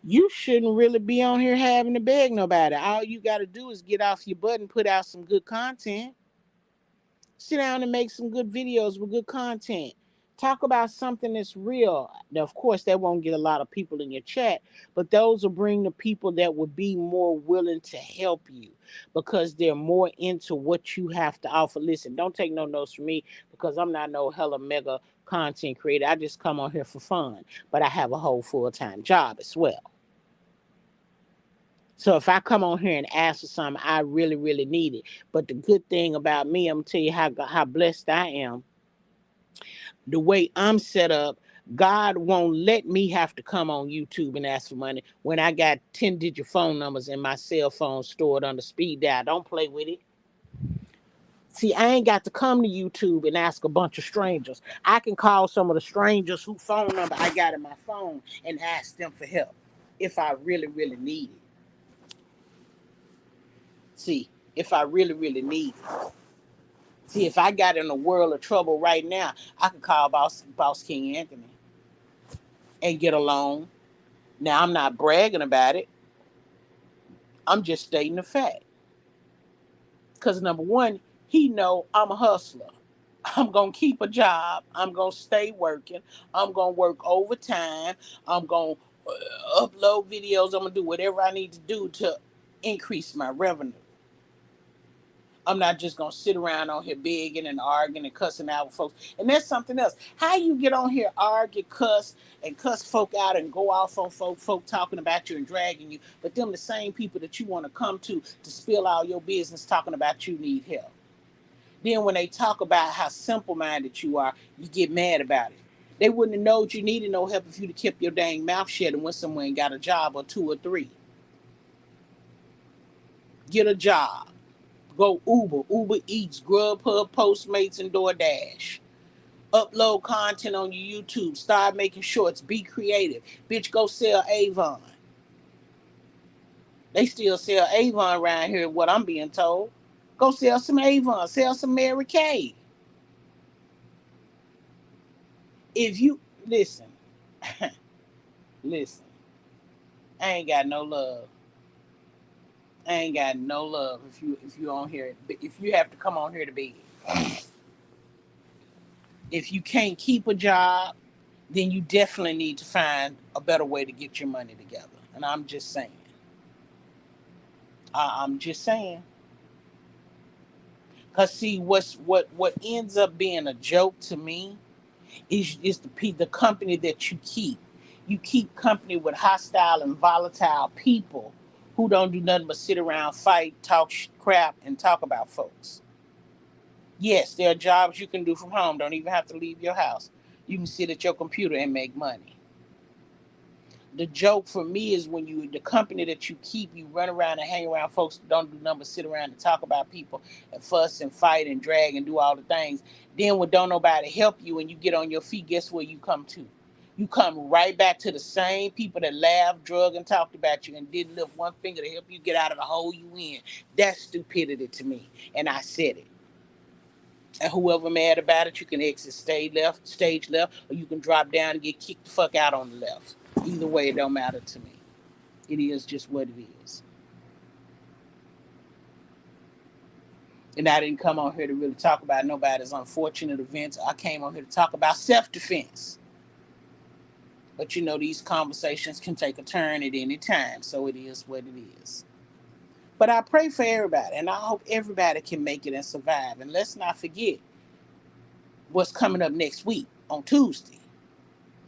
Speaker 1: you shouldn't really be on here having to beg nobody. All you got to do is get off your butt and put out some good content. Sit down and make some good videos with good content. Talk about something that's real. Now, of course, that won't get a lot of people in your chat, but those will bring the people that would be more willing to help you because they're more into what you have to offer. Listen, don't take no notes from me because I'm not no hella mega content creator. I just come on here for fun, but I have a whole full-time job as well. So if I come on here and ask for something, I really, really need it. But the good thing about me, I'm gonna tell you how blessed I am. The way I'm set up, God won't let me have to come on YouTube and ask for money when I got 10-digit phone numbers in my cell phone stored under speed dial. Don't play with it. See, I ain't got to come to YouTube and ask a bunch of strangers. I can call some of the strangers whose phone number I got in my phone and ask them for help if I really, really need it. See, if I really, really need it. See, if I got in a world of trouble right now, I could call Boss King Anthony and get a loan. Now, I'm not bragging about it. I'm just stating the fact. Because number one, he know I'm a hustler. I'm going to keep a job. I'm going to stay working. I'm going to work overtime. I'm going to upload videos. I'm going to do whatever I need to do to increase my revenue. I'm not just going to sit around on here begging and arguing and cussing out with folks. And that's something else. How you get on here, argue, and cuss folk out and go off on folk talking about you and dragging you, but them the same people that you want to come to spill all your business talking about you need help. Then when they talk about how simple-minded you are, you get mad about it. They wouldn't have known you needed no help if you'd have kept your dang mouth shut and went somewhere and got a job or 2 or 3. Get a job. Go Uber Eats, Grubhub, Postmates, and DoorDash. Upload content on your YouTube. Start making shorts. Be creative. Bitch, go sell Avon. They still sell Avon around here, what I'm being told. Go sell some Avon. Sell some Mary Kay. If you, listen, listen, I ain't got no love. I ain't got no love if you on here. If you have to come on here to beg. If you can't keep a job, then you definitely need to find a better way to get your money together. And I'm just saying. I'm just saying. Cause see, what ends up being a joke to me is the company that you keep. You keep company with hostile and volatile people who don't do nothing but sit around, fight, talk crap, and talk about folks. Yes, there are jobs you can do from home. Don't even have to leave your house. You can sit at your computer and make money. The joke for me is when the company that you keep, you run around and hang around folks that don't do nothing but sit around and talk about people and fuss and fight and drag and do all the things. Then when don't nobody help you and you get on your feet, guess where you come to? You come right back to the same people that laughed, drug, and talked about you and didn't lift one finger to help you get out of the hole you in. That's stupidity to me. And I said it. And whoever mad about it, you can exit stage left, or you can drop down and get kicked the fuck out on the left. Either way, it don't matter to me. It is just what it is. And I didn't come on here to really talk about nobody's unfortunate events. I came on here to talk about self-defense. But you know, these conversations can take a turn at any time, so it is what it is. But I pray for everybody, and I hope everybody can make it and survive. And let's not forget what's coming up next week on Tuesday.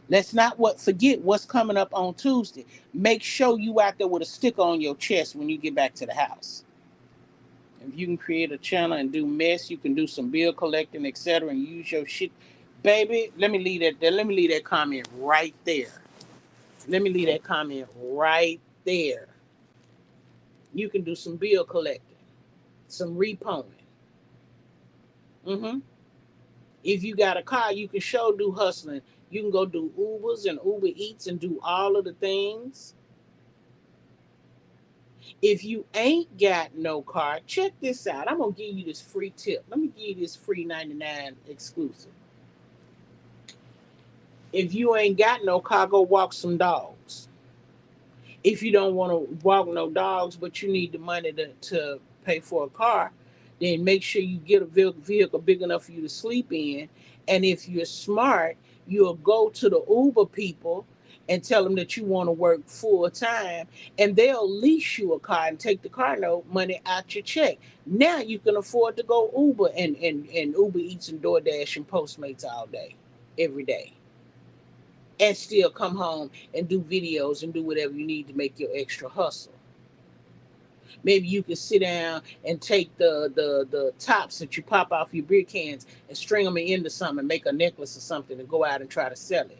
Speaker 1: Let's not forget what's coming up on Tuesday. Make sure you out there with a sticker on your chest when you get back to the house. If you can create a channel and do mess, you can do some bill collecting, etc., and use your shit. Baby, let me leave that there. Let me leave that comment right there. Let me leave that comment right there. You can do some bill collecting, some repoing. If you got a car, you can sure do hustling. You can go do Ubers and Uber Eats and do all of the things. If you ain't got no car, check this out. I'm going to give you this free tip. Let me give you this free 99 exclusive. If you ain't got no car, go walk some dogs. If you don't want to walk no dogs, but you need the money to pay for a car, then make sure you get a vehicle big enough for you to sleep in. And if you're smart, you'll go to the Uber people and tell them that you want to work full time, and they'll lease you a car and take the car note money out your check. Now you can afford to go Uber and Uber Eats and DoorDash and Postmates all day, every day, and still come home and do videos and do whatever you need to make your extra hustle. Maybe you can sit down and take the tops that you pop off your beer cans and string them into something and make a necklace or something and go out and try to sell it.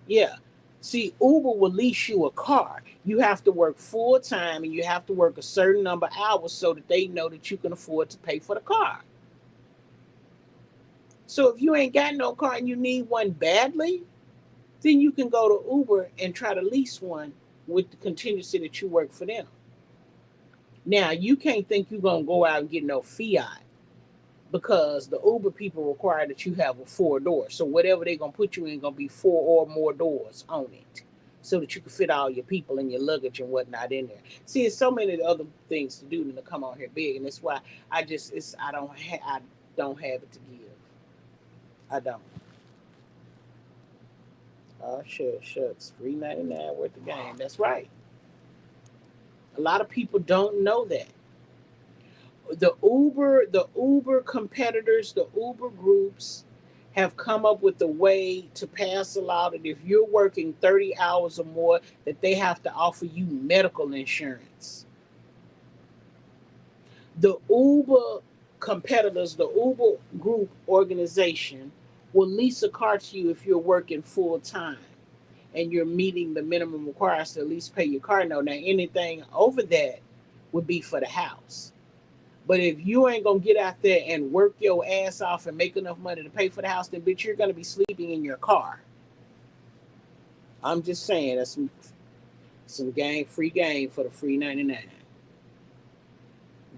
Speaker 1: Yeah. See, Uber will lease you a car. You have to work full time and you have to work a certain number of hours so that they know that you can afford to pay for the car. So if you ain't got no car and you need one badly, then you can go to Uber and try to lease one with the contingency that you work for them. Now, you can't think you're going to go out and get no Fiat, because the Uber people require that you have a 4-door. So whatever they're going to put you in going to be 4 or more doors on it, so that you can fit all your people and your luggage and whatnot in there. See, there's so many other things to do than to come on here big, and that's why I don't have it to give. I don't. Oh, shucks. $3.99 worth of game. That's right. A lot of people don't know that. The Uber competitors, the Uber groups have come up with a way to pass a law that if you're working 30 hours or more, that they have to offer you medical insurance. The Uber competitors, the Uber group organization, will lease a car to you if you're working full time and you're meeting the minimum requirements to at least pay your car note. Now, anything over that would be for the house. But if you ain't going to get out there and work your ass off and make enough money to pay for the house, then bitch, you're going to be sleeping in your car. I'm just saying, that's some free game for the free 99.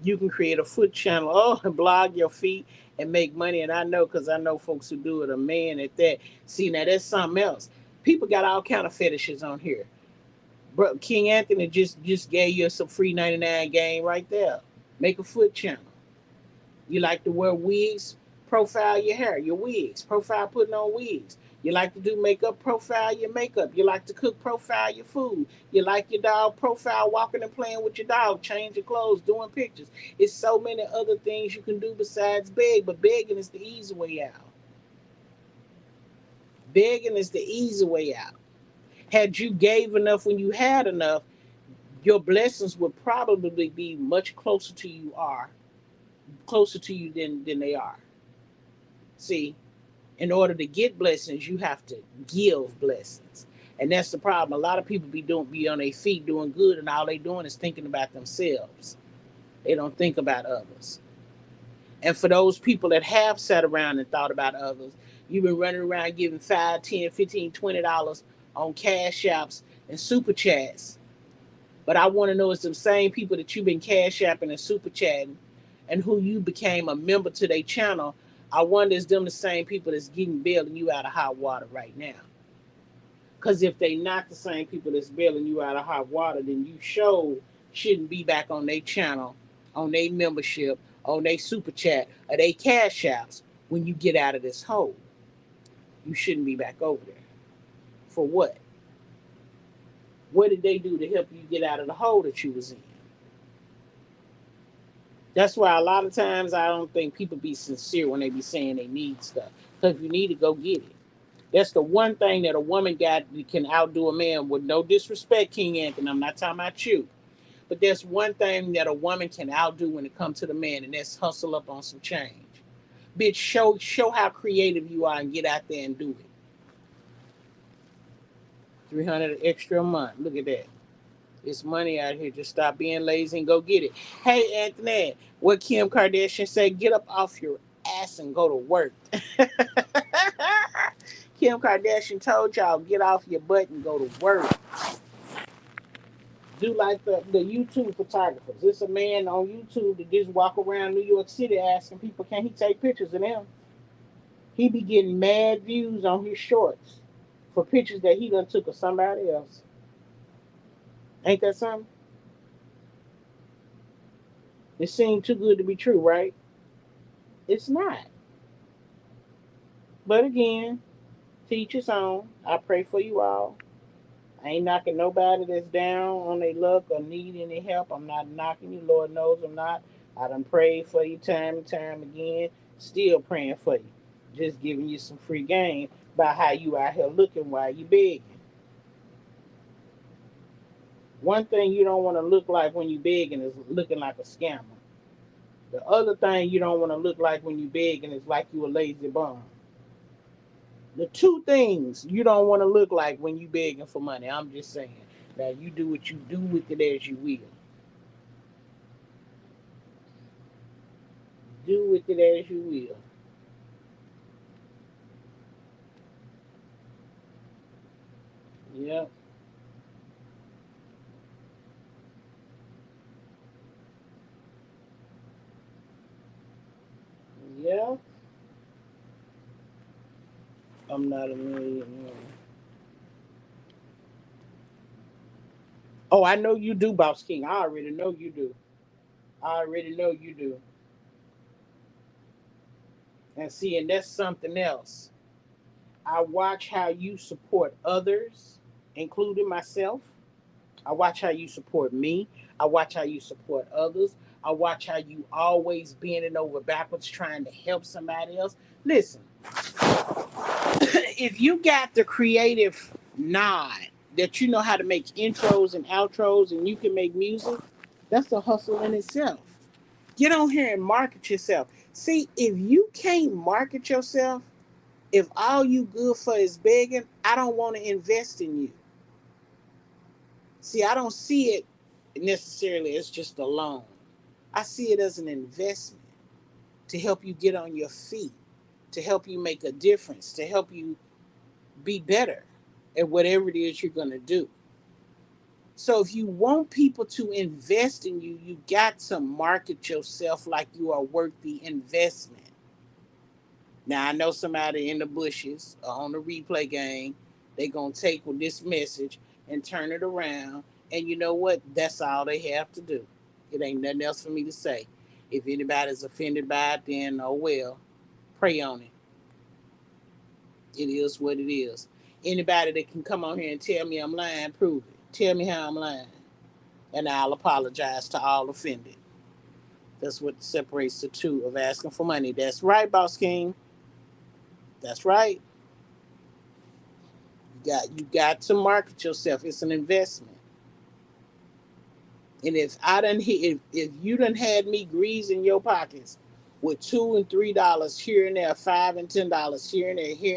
Speaker 1: You can create a foot channel, and blog your feet and make money. And I know, because I know folks who do it, a man at that. See, now that's something else. People got all kind of fetishes on here. Bro, King Anthony just gave you some free 99 game right there. Make a foot channel. You like to wear wigs? Profile your hair, your wigs. Profile putting on wigs. You like to do makeup? Profile your makeup. You like to cook? Profile your food. You like your dog? Profile walking and playing with your dog. Change your clothes, doing pictures. It's so many other things you can do besides beg, but begging is the easy way out. Begging is the easy way out. Had you gave enough when you had enough, your blessings would probably be much closer to you than they are. See, in order to get blessings, you have to give blessings. And that's the problem. A lot of people be on their feet doing good, and all they doing is thinking about themselves. They don't think about others. And for those people that have sat around and thought about others, you've been running around giving $5, $10, $15, $20 on cash apps and super chats. But I want to know, it's the same people that you've been cash apping and super chatting and who you became a member to their channel, I wonder is them the same people that's getting bailing you out of hot water right now. Because if they not the same people that's bailing you out of hot water, then you shouldn't be back on their channel, on their membership, on their super chat, or their cash apps when you get out of this hole. You shouldn't be back over there. For what? What did they do to help you get out of the hole that you was in? That's why a lot of times I don't think people be sincere when they be saying they need stuff. Because if you need to go get it. That's the one thing that a woman got that can outdo a man with no disrespect, King Anthony. I'm not talking about you. But there's one thing that a woman can outdo when it comes to the man, and that's hustle up on some change. Bitch, show how creative you are and get out there and do it. 300 extra a month. Look at that. It's money out here. Just stop being lazy and go get it. Hey, Anthony, what Kim Kardashian say? Get up off your ass and go to work. Kim Kardashian told y'all, get off your butt and go to work. Do like the YouTube photographers. There's a man on YouTube that just walk around New York City asking people, can he take pictures of them? He be getting mad views on his shorts for pictures that he done took of somebody else. Ain't that something? It seemed too good to be true, right? It's not. But again, teach his own. I pray for you all. I ain't knocking nobody that's down on their luck or need any help. I'm not knocking you. Lord knows I'm not. I done prayed for you time and time again. Still praying for you. Just giving you some free game about how you out here looking while you begging. One thing you don't want to look like when you begging is looking like a scammer. The other thing you don't want to look like when you begging is like you a lazy bum. The two things you don't want to look like when you begging for money. I'm just saying. Now you do what you do with it as you will. Do with it as you will. Yep. Yeah. I'm not a millionaire. Oh, I know you do, Boss King. I already know you do. I already know you do. And see, and that's something else. I watch how you support others, including myself. I watch how you support me. I watch how you support others. I watch how you always bending over backwards trying to help somebody else. Listen, if you got the creative nod that you know how to make intros and outros and you can make music, that's a hustle in itself. Get on here and market yourself. See, if you can't market yourself, if all you good for is begging, I don't want to invest in you. See, I don't see it necessarily as just a loan. I see it as an investment to help you get on your feet, to help you make a difference, to help you be better at whatever it is you're going to do. So if you want people to invest in you, you got to market yourself like you are worth the investment. Now I know somebody in the bushes or on the replay game, they gonna take with this message and turn it around. And you know what? That's all they have to do. It ain't nothing else for me to say. If anybody's offended by it, then oh well, pray on it. It is what it is. Anybody that can come on here and tell me I'm lying, prove it. Tell me how I'm lying. And I'll apologize to all offended. That's what separates the two of asking for money. That's right, Boss King. That's right. You got to market yourself. It's an investment. And if you done had me greasing your pockets with $2 and $3 here and there, $5 and $10 here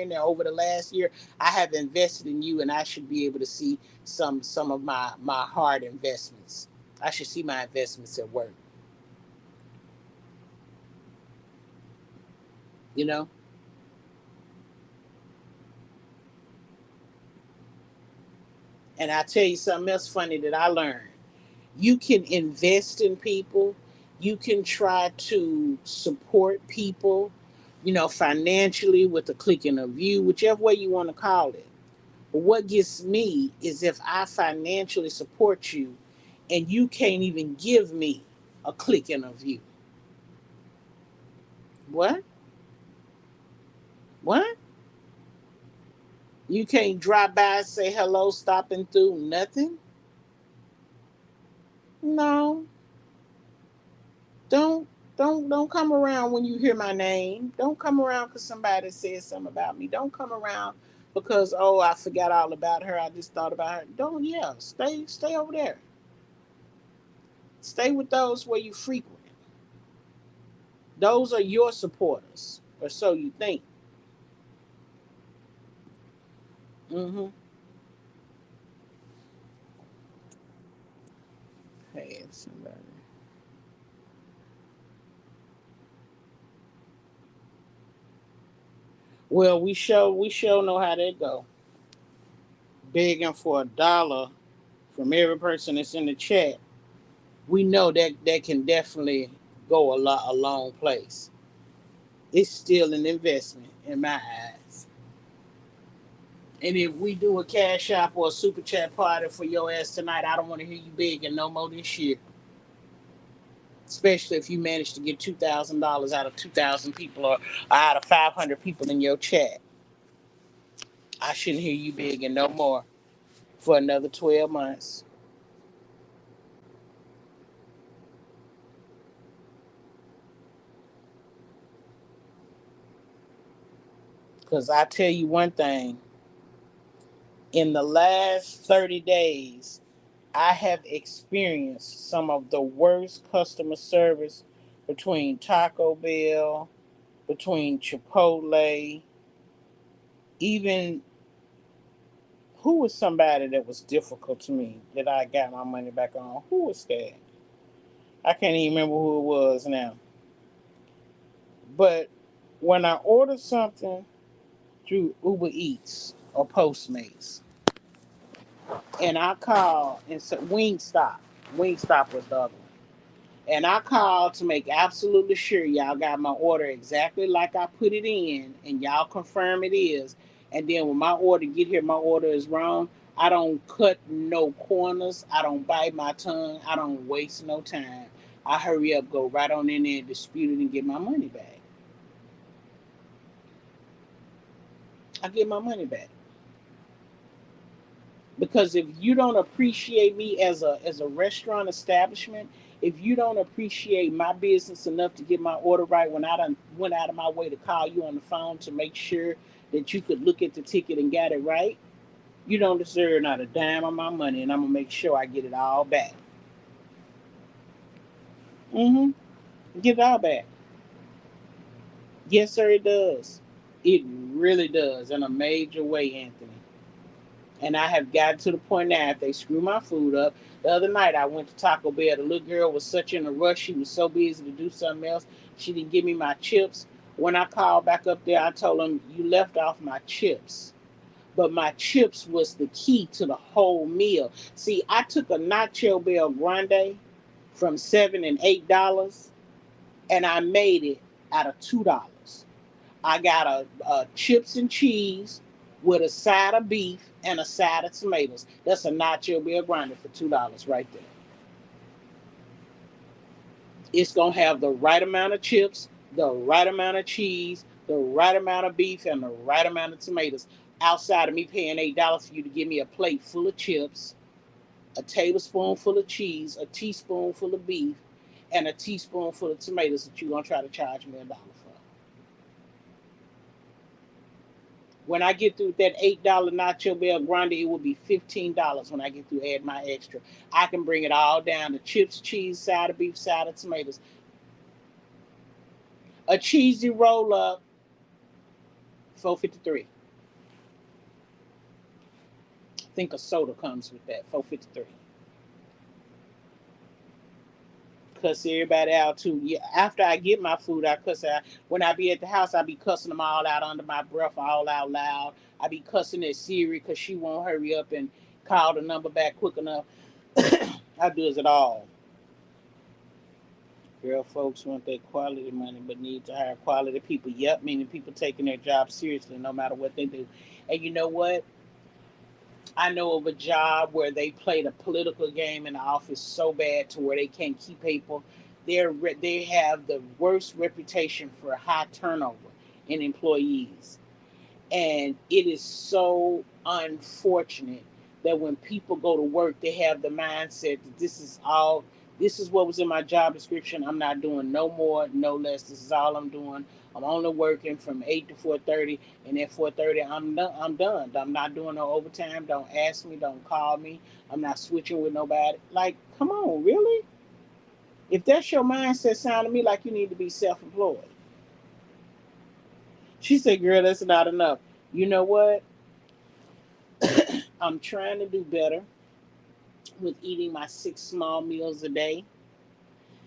Speaker 1: and there over the last year, I have invested in you, and I should be able to see some of my hard investments. I should see my investments at work. You know, and I tell you something else funny that I learned. You can invest in people. You can try to support people, financially with a click and a view, whichever way you want to call it. But what gets me is if I financially support you and you can't even give me a click and a view. What? What? You can't drive by, say hello, stopping through, nothing? No. Don't don't come around when you hear my name. Don't come around because somebody said something about me. Don't come around because I forgot all about her. I just thought about her. Don't stay over there. Stay with those where you frequent. Those are your supporters, or so you think. Mm-hmm. Hey, somebody. Well, we sure know how that go. Begging for $1 from every person that's in the chat. We know that can definitely go a long place. It's still an investment in my eyes. And if we do a cash app or a super chat party for your ass tonight, I don't want to hear you begging no more this year. Especially if you manage to get $2,000 out of 2,000 people or out of 500 people in your chat. I shouldn't hear you begging no more for another 12 months. Because I tell you one thing, in the last 30 days, I have experienced some of the worst customer service between Taco Bell, between Chipotle, even who was somebody that was difficult to me that I got my money back on? Who was that? I can't even remember who it was now. But when I order something through Uber Eats or Postmates, and I call and so Wingstop was the other one. And I called to make absolutely sure y'all got my order exactly like I put it in, and y'all confirm it is. And then when my order get here, my order is wrong. I don't cut no corners. I don't bite my tongue. I don't waste no time. I hurry up, go right on in there and dispute it and get my money back. I get my money back. Because if you don't appreciate me as a restaurant establishment, if you don't appreciate my business enough to get my order right, when I done went out of my way to call you on the phone to make sure that you could look at the ticket and got it right, you don't deserve not a dime of my money, and I'm gonna make sure I get it all back. Mm-hmm. Get it all back. Yes, sir, it does. It really does in a major way, Anthony. And I have gotten to the point now, if they screw my food up. The other night I went to Taco Bell. The little girl was such in a rush. She was so busy to do something else. She didn't give me my chips. When I called back up there, I told them, you left off my chips. But my chips was the key to the whole meal. See, I took a Nacho Bell Grande from $7 and $8, and I made it out of $2. I got a chips and cheese with a side of beef and a side of tomatoes. That's a nacho Bill grinder for $2 right there. It's gonna have the right amount of chips, the right amount of cheese, the right amount of beef, and the right amount of tomatoes. Outside of me paying $8 for you to give me a plate full of chips, a tablespoonful of cheese, a teaspoonful of beef, and a teaspoonful of tomatoes that you're gonna try to charge me $1 for. When I get through with that $8 Nacho Bell Grande, it will be $15 when I get through add my extra. I can bring it all down to chips, cheese, side of beef, side of tomatoes. A cheesy roll up, 4.53. I think a soda comes with that, 4.53. Cuss everybody out too. Yeah, after I get my food, I cuss out. When I be at the house, I be cussing them all out under my breath, all out loud. I be cussing at Siri because she won't hurry up and call the number back quick enough. I do it all. Girl, folks want that quality money, but need to hire quality people. Yep, meaning people taking their job seriously no matter what they do. And you know what? I know of a job where they played a political game in the office so bad to where they can't keep people. They have the worst reputation for high turnover in employees. And it is so unfortunate that when people go to work, they have the mindset that this is what was in my job description. I'm not doing no more, no less. This is all I'm doing. I'm only working from 8 to 4:30, and at 4:30, I'm done. I'm not doing no overtime. Don't ask me. Don't call me. I'm not switching with nobody. Like, come on, really? If that's your mindset, sound to me like you need to be self-employed. She said, girl, that's not enough. You know what? I'm trying to do better with eating my 6 small meals a day.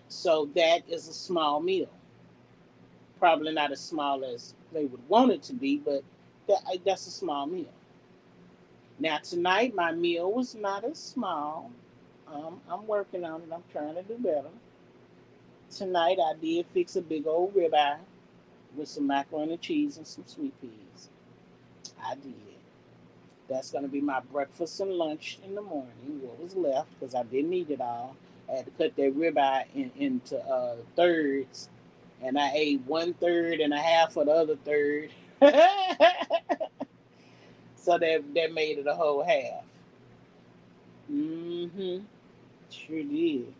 Speaker 1: So that is a small meal. Probably not as small as they would want it to be, but that's a small meal. Now, tonight, my meal was not as small. I'm working on it. I'm trying to do better. Tonight, I did fix a big old ribeye with some macaroni and cheese and some sweet peas. I did. That's going to be my breakfast and lunch in the morning, what was left, because I didn't eat it all. I had to cut that ribeye into thirds, and I ate 1/3 and a half of the other third. So that made it a whole half. Mm-hmm. Sure did.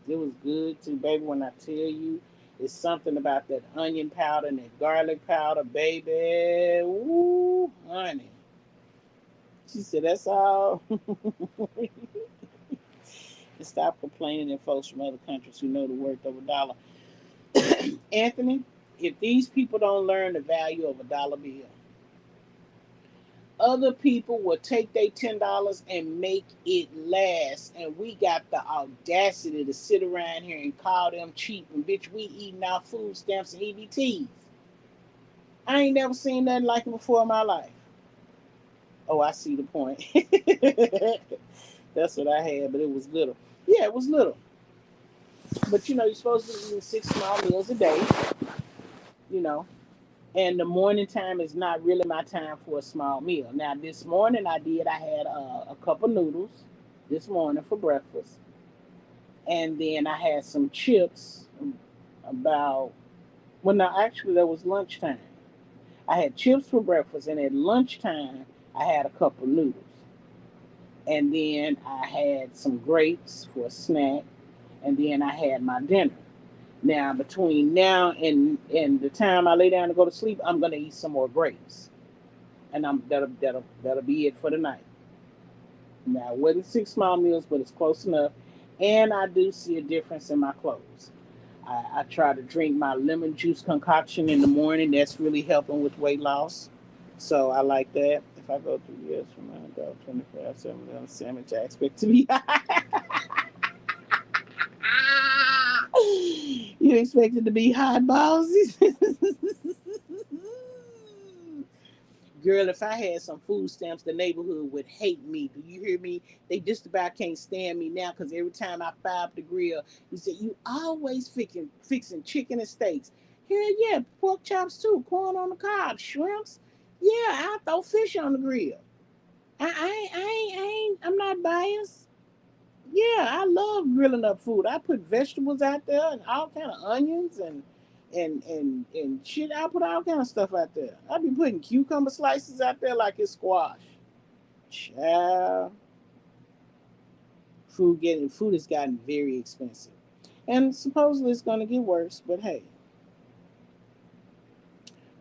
Speaker 1: It was good too, baby. When I tell you, it's something about that onion powder and that garlic powder, baby. Ooh, honey. She said, that's all. And stop complaining at folks from other countries who know the worth of a dollar. Anthony, if these people don't learn the value of a dollar bill, other people will take their $10 and make it last. And we got the audacity to sit around here and call them cheap. And bitch, we eating our food stamps and EBTs. I ain't never seen nothing like it before in my life. Oh, I see the point. That's what I had, but it was little. Yeah, it was little. But you're supposed to be eating 6 small meals a day, you know. And the morning time is not really my time for a small meal. Now, this morning I had a cup of noodles this morning for breakfast. And then I had some chips about, well, no, actually, that was lunchtime. I had chips for breakfast, and at lunchtime, I had a cup of noodles. And then I had some grapes for a snack, and then I had my dinner. Now, between now and the time I lay down to go to sleep, I'm gonna eat some more grapes, and that'll be it for the night. Now, it wasn't 6 small meals, but it's close enough, and I do see a difference in my clothes. I try to drink my lemon juice concoction in the morning. That's really helping with weight loss. So I like that. If I go 3 years from now, about 25, 7, I expect to be you expected to be hot balls? Girl, if I had some food stamps, the neighborhood would hate me. Do you hear me? They just about can't stand me now because every time I fire up the grill, you say, you always fixing chicken and steaks. Hell yeah, pork chops too, corn on the cob, shrimps. Yeah, I'll throw fish on the grill. I'm not biased. Yeah, I love grilling up food. I put vegetables out there and all kind of onions and shit. I put all kind of stuff out there. I be putting cucumber slices out there like it's squash. Child, food has gotten very expensive, and supposedly it's gonna get worse. But hey,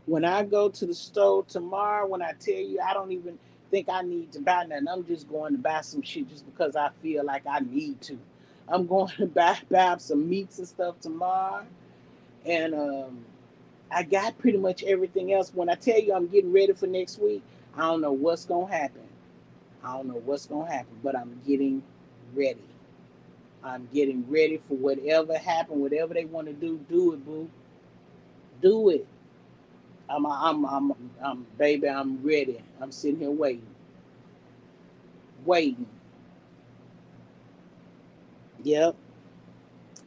Speaker 1: when I go to the store tomorrow, when I tell you I don't even think I need to buy nothing, I'm just going to buy some shit just because I feel like I need to. I'm going to buy some meats and stuff tomorrow, and I got pretty much everything else. When I tell you I'm getting ready for next week, I don't know what's gonna happen. I don't know what's gonna happen, but I'm getting ready. I'm getting ready for whatever happen, whatever they want to do it, boo. Do it. Baby, I'm ready. I'm sitting here waiting. Yep.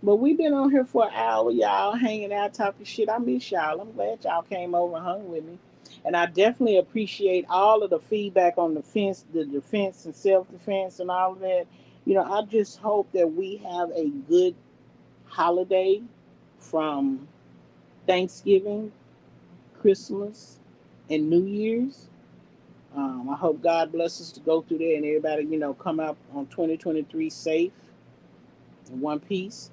Speaker 1: But we've been on here for an hour, y'all, hanging out, talking shit. I miss y'all. I'm glad y'all came over and hung with me. And I definitely appreciate all of the feedback on the defense and self defense and all of that. I just hope that we have a good holiday from Thanksgiving, Christmas, and New Year's. I hope God bless us to go through there and everybody, come out on 2023 safe in one piece.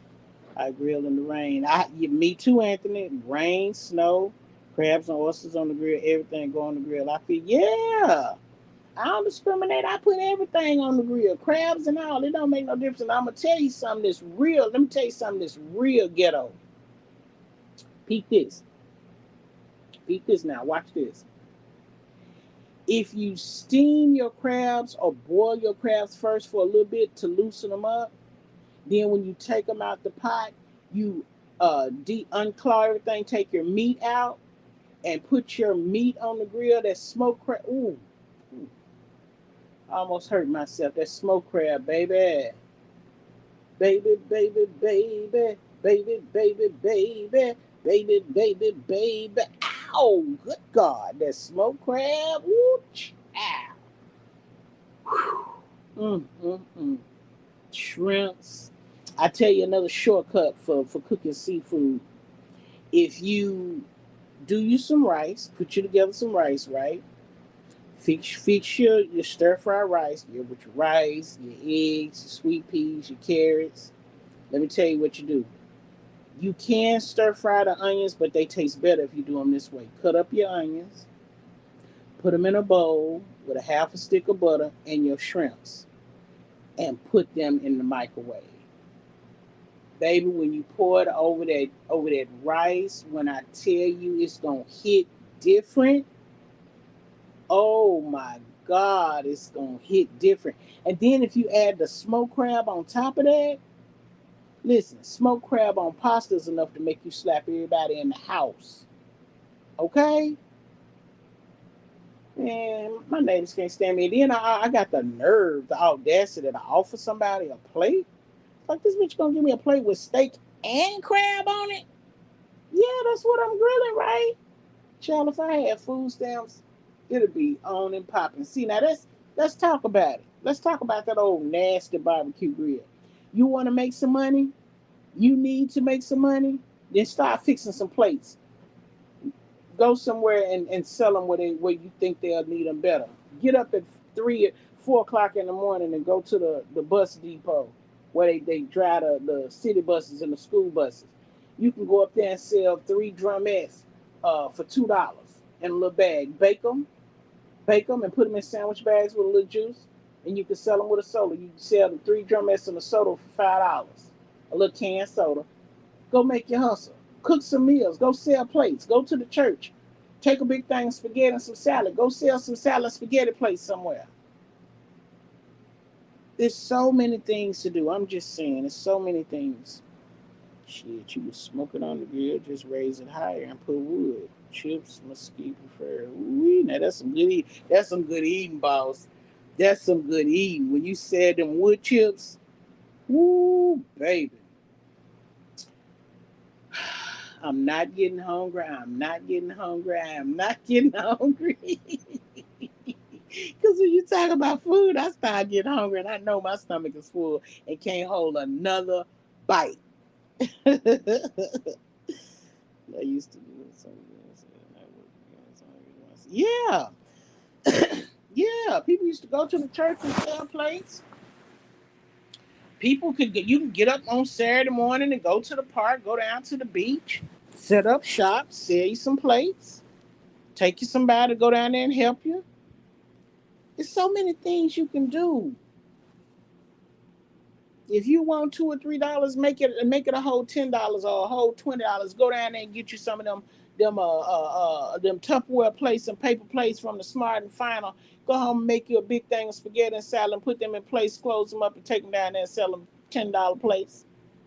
Speaker 1: I grill in the rain. Me too, Anthony. Rain, snow, crabs and oysters on the grill, everything go on the grill. I feel, yeah. I don't discriminate. I put everything on the grill, crabs and all. It don't make no difference. And I'm gonna tell you something that's real. Let me tell you something that's real ghetto. Peep this. Peep this now. Watch this. If you steam your crabs or boil your crabs first for a little bit to loosen them up, then when you take them out the pot, you unclaw everything, take your meat out, and put your meat on the grill. That smoked crab. Ooh, I almost hurt myself. That smoked crab, baby. Baby, baby, baby, baby, baby, baby, baby, baby, baby. Ow! Good God, that smoked crab. Woo! Ow! Shrimps. I tell you another shortcut for cooking seafood. If you do you some rice, put you together some rice, right? Fix your stir fry rice, with your rice, your eggs, your sweet peas, your carrots. Let me tell you what you do. You can stir fry the onions, but they taste better if you do them this way. Cut up your onions, put them in a bowl with a half a stick of butter and your shrimps, and put them in the microwave. Baby, when you pour it over that rice, when I tell you it's gonna hit different, oh my God, it's gonna hit different. And then if you add the smoked crab on top of that, listen, smoked crab on pasta is enough to make you slap everybody in the house. Okay? Man, my neighbors can't stand me. And then I got the nerve, the audacity to offer somebody a plate. Like, this bitch gonna give me a plate with steak and crab on it? Yeah, that's what I'm grilling, right? Child, if I had food stamps, it'd be on and popping. See, now let's talk about it. Let's talk about that old nasty barbecue grill. You want to make some money? You need to make some money? Then start fixing some plates. Go somewhere and sell them where you think they'll need them better. Get up at 3 or 4 o'clock in the morning and go to the bus depot where they drive the city buses and the school buses. You can go up there and sell 3 drumettes for $2 in a little bag. Bake them, and put them in sandwich bags with a little juice, and you can sell them with a soda. You can sell the 3 drumettes and a soda for $5, a little canned soda. Go make your hustle. Cook some meals. Go sell plates. Go to the church. Take a big thing of spaghetti and some salad. Go sell some salad spaghetti plates somewhere. There's so many things to do. I'm just saying, there's so many things. Shit, you was smoking on the grill, just raise it higher and put wood. Chips, mesquite preferred. Ooh, now that's some good eating. That's some good eating, boss. That's some good eating. When you said them wood chips, woo, baby. I'm not getting hungry. I'm not getting hungry. I'm not getting hungry. Because when you talk about food, I start getting hungry and I know my stomach is full and can't hold another bite. I used to do something. Yeah. Yeah. People used to go to the church and sell plates. You can get up on Saturday morning and go to the park, go down to the beach, set up shop, sell you some plates, take you somebody to go down there and help you. There's so many things you can do. If you want $2 or $3, make it a whole $10 or a whole $20. Go down there and get you some of them Tupperware plates and paper plates from the Smart and Final. Go home and make you a big thing of spaghetti and salad and put them in place, close them up, and take them down there and sell them $10 plates,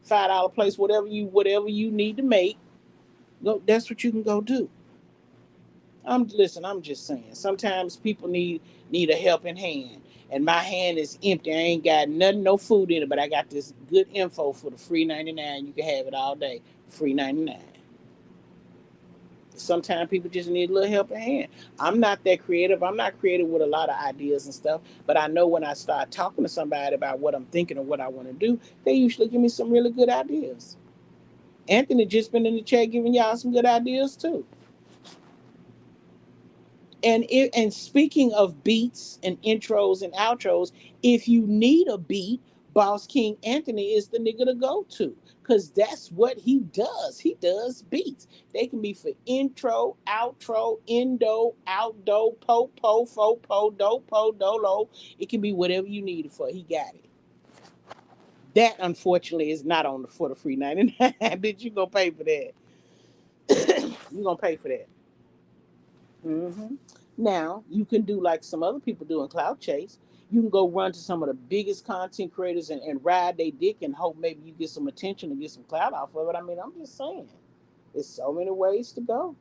Speaker 1: $5 plates, whatever you need to make. Go. That's what you can go do. I'm just saying. Sometimes people need a helping hand. And my hand is empty. I ain't got nothing, no food in it, but I got this good info for the free 99. You can have it all day. Free 99. Sometimes people just need a little helping hand. I'm not that creative. I'm not creative with a lot of ideas and stuff. But I know when I start talking to somebody about what I'm thinking or what I want to do, they usually give me some really good ideas. Anthony just been in the chat giving y'all some good ideas too. And speaking of beats and intros and outros, if you need a beat, Boss King Anthony is the nigga to go to. Cause that's what he does. He does beats. They can be for intro, outro, indo, outdo, po, po, fo, po, do, po, dolo. It can be whatever you need it for. He got it. That unfortunately is not on the for the free 99. Bitch, you gonna pay for that. You gonna pay for that. Hmm. Now, you can do like some other people do in Cloud Chase. You can go run to some of the biggest content creators and ride their dick and hope maybe you get some attention and get some clout off of it. I mean, I'm just saying, there's so many ways to go.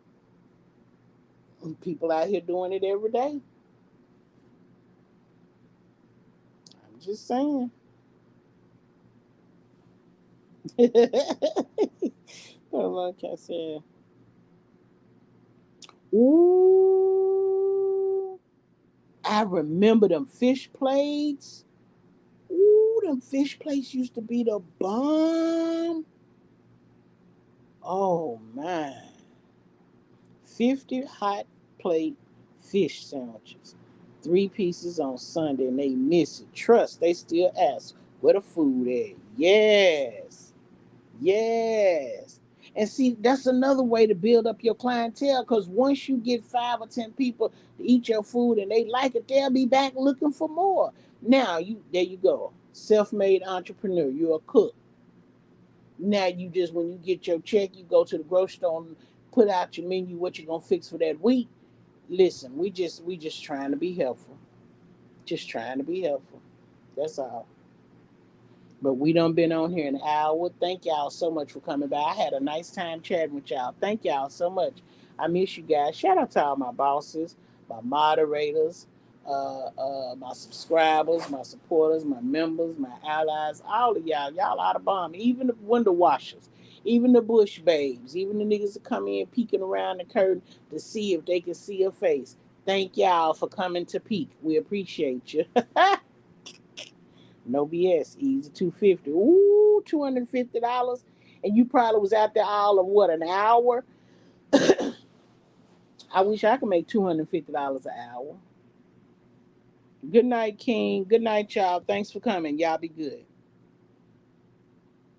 Speaker 1: People out here doing it every day. I'm just saying. Like I said, ooh, I remember them fish plates. Ooh, them fish plates used to be the bomb. Oh man. 50 hot plate fish sandwiches. 3 pieces on Sunday and they miss it. Trust, they still ask where the food at. Yes. Yes. And see, that's another way to build up your clientele because once you get 5 or 10 people to eat your food and they like it, they'll be back looking for more. Now you there you go. Self-made entrepreneur. You're a cook. Now you just when you get your check, you go to the grocery store and put out your menu, what you're gonna fix for that week. Listen, we just trying to be helpful. Just trying to be helpful. That's all. But we done been on here an hour. Thank y'all so much for coming by. I had a nice time chatting with y'all. Thank y'all so much. I miss you guys. Shout out to all my bosses, my moderators, my subscribers, my supporters, my members, my allies, all of y'all. Y'all out of bomb. Even the window washers, even the bush babes, even the niggas that come in peeking around the curtain to see if they can see a face. Thank y'all for coming to peek. We appreciate you. No BS. Easy 250. Ooh, $250. And you probably was out there all of what, an hour? I wish I could make $250 an hour. Good night, King. Good night, y'all. Thanks for coming. Y'all be good.